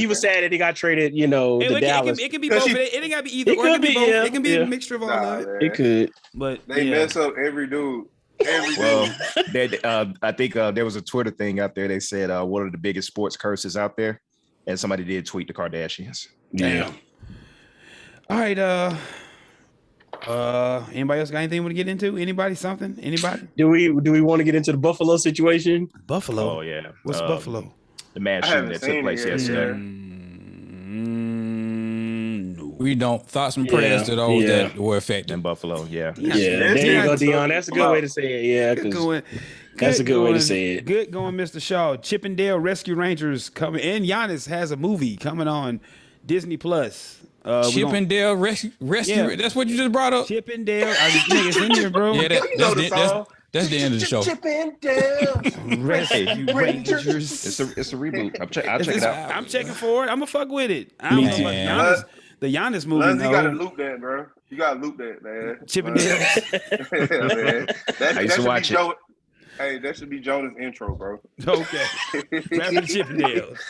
was sad that he got traded, to Dallas. It can be both. It ain't gotta be either. It could be both. It can be a mixture of all of it. It could. But they mess up every dude. I think there was a Twitter thing out there. They said one of the biggest sports curses out there, and somebody did tweet the Kardashians. Yeah. All right. Anybody else got anything we want to get into? Anybody? Something? Anybody? Do we want to get into the Buffalo situation? Buffalo. Oh yeah. What's Buffalo? The mass shooting that took place yesterday. No. We don't. Thoughts and prayers to those that were affected in Buffalo. Yeah. There you go, Dion. That's a good way to say it. Yeah. That's a good way to say it. Good going, Mr. Shaw. Chippendale Rescue Rangers coming, and Jonas has a movie coming on Disney Plus. Chippendale Rescue. Yeah. That's what you just brought up. Chippendale. It's in here, bro. Yeah, that's the end of the show. Chippendale Rescue Rangers. It's a reboot. I'll check it out. I'm checking for it. I'm gonna fuck with it. Me too. The Jonas movie. You gotta loop that, bro. You gotta loop that, man. Chippendale. Man. I used to watch it. Hey, that should be Jonas' intro, bro. Okay. Rapping Chippendales.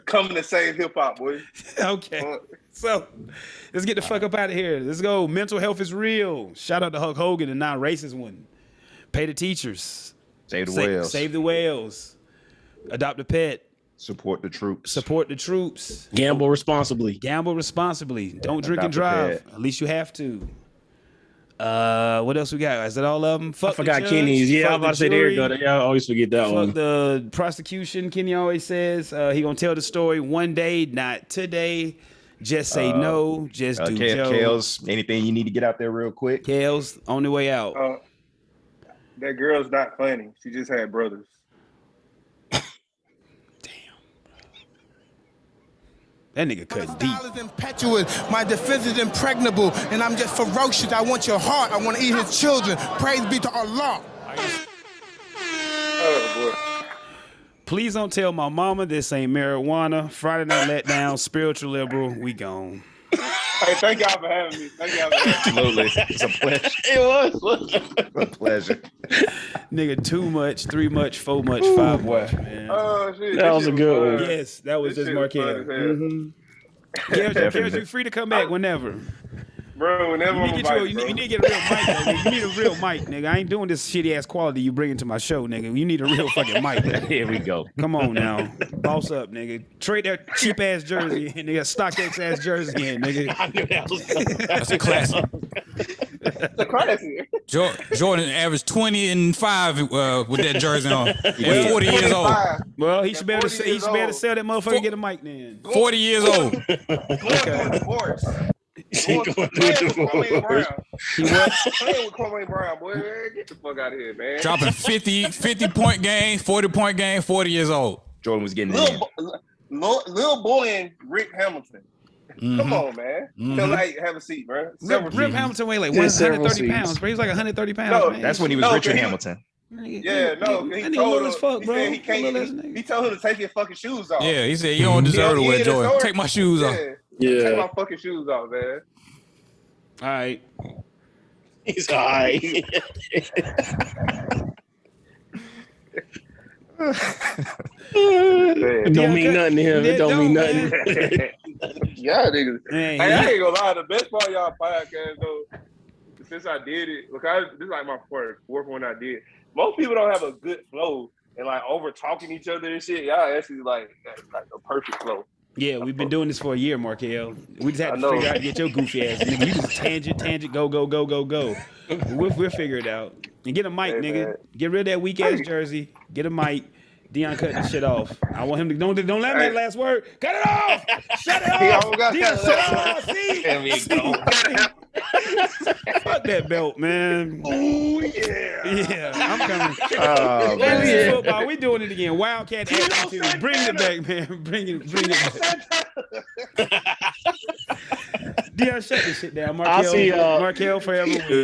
Coming to save hip hop, boy. Okay. So let's get the fuck up out of here. Let's go. Mental health is real. Shout out to Hulk Hogan, the non-racist one. Pay the teachers. Save the whales. Save the whales. Adopt a pet. Support the troops. Gamble responsibly. Don't drink and drive. At least you have to. What else we got? Is that all of them? I forgot Kenny's. Yeah, I was about to say there you go. Yeah, I always forget that one. Fuck the prosecution. Kenny always says he gonna tell the story one day, not today. Just say no. Just do Joe. Kales, anything you need to get out there real quick? Kales, on the way out. That girl's not funny. She just had brothers. That nigga cut deep. My style is impetuous, my defense is impregnable, and I'm just ferocious. I want your heart. I want to eat his children. Praise be to Allah. Oh, boy. Please don't tell my mama this ain't marijuana. Friday Night Letdown, spiritual liberal, we gone. Hey, thank y'all for having me. Absolutely. It's a pleasure. It was. A pleasure. Nigga, 2 much, 3 much, 4 much, 5 much, man. Oh shit, That was a good one. Yes, that was This just shit was Markel. fun Garrett, you free to come back whenever. Bro, whenever You need to get a real mic, nigga. You need a real mic, nigga. I ain't doing this shitty ass quality you bringing to my show, nigga. You need a real fucking mic. Here we go. Come on now, boss up, nigga. Trade that cheap ass jersey and nigga StockX ass jersey in, nigga. I knew that was That's a classic. The classic. Jordan averaged 20 and 5 with that jersey on. At 40 years old. Well, he should be able to sell that motherfucker and get a mic then. 40 years old. He going through a divorce. He was playing with Kwame Brown, boy. Get the fuck out of here, man. Dropping 50-point game, 40-point game, 40 years old. Jordan was getting in. Little boy and Rick Hamilton. Come on, man. Like, have a seat, bro. Rip Hamilton weighed like 130 pounds, bro. He's like 130 pounds. No, man. That's when he was Richard Hamilton. Yeah, no. He told him, fuck, bro. He told him to take his fucking shoes off. Yeah, he said, you don't deserve to wear Jordan. Take my shoes off. Yeah. Take my fucking shoes off, man. All right. He's all right. It don't mean nothing to him. It don't mean nothing. Y'all niggas. Hey, I ain't gonna lie. The best part of y'all podcast, though, since I did it, look, this is like my fourth one I did. Most people don't have a good flow and like over talking each other and shit. Y'all actually like a perfect flow. Yeah, we've been doing this for a year, Markel. We just had to figure out how to get your goofy ass. Nigga, you just tangent, go. We'll figure it out. And get a mic, nigga. Man. Get rid of that weak ass jersey. Get a mic. Dion cut this shit off. I want him to don't let me have the last word. Cut it off. Shut it off. Dion, shut it off. See? There we go. Fuck that belt, man. Oh yeah. Yeah, I'm coming. Yeah. Football, we doing it again. Wildcat attitude. Bring it back, man. Bring it back. Dion, shut this shit down. Markel forever.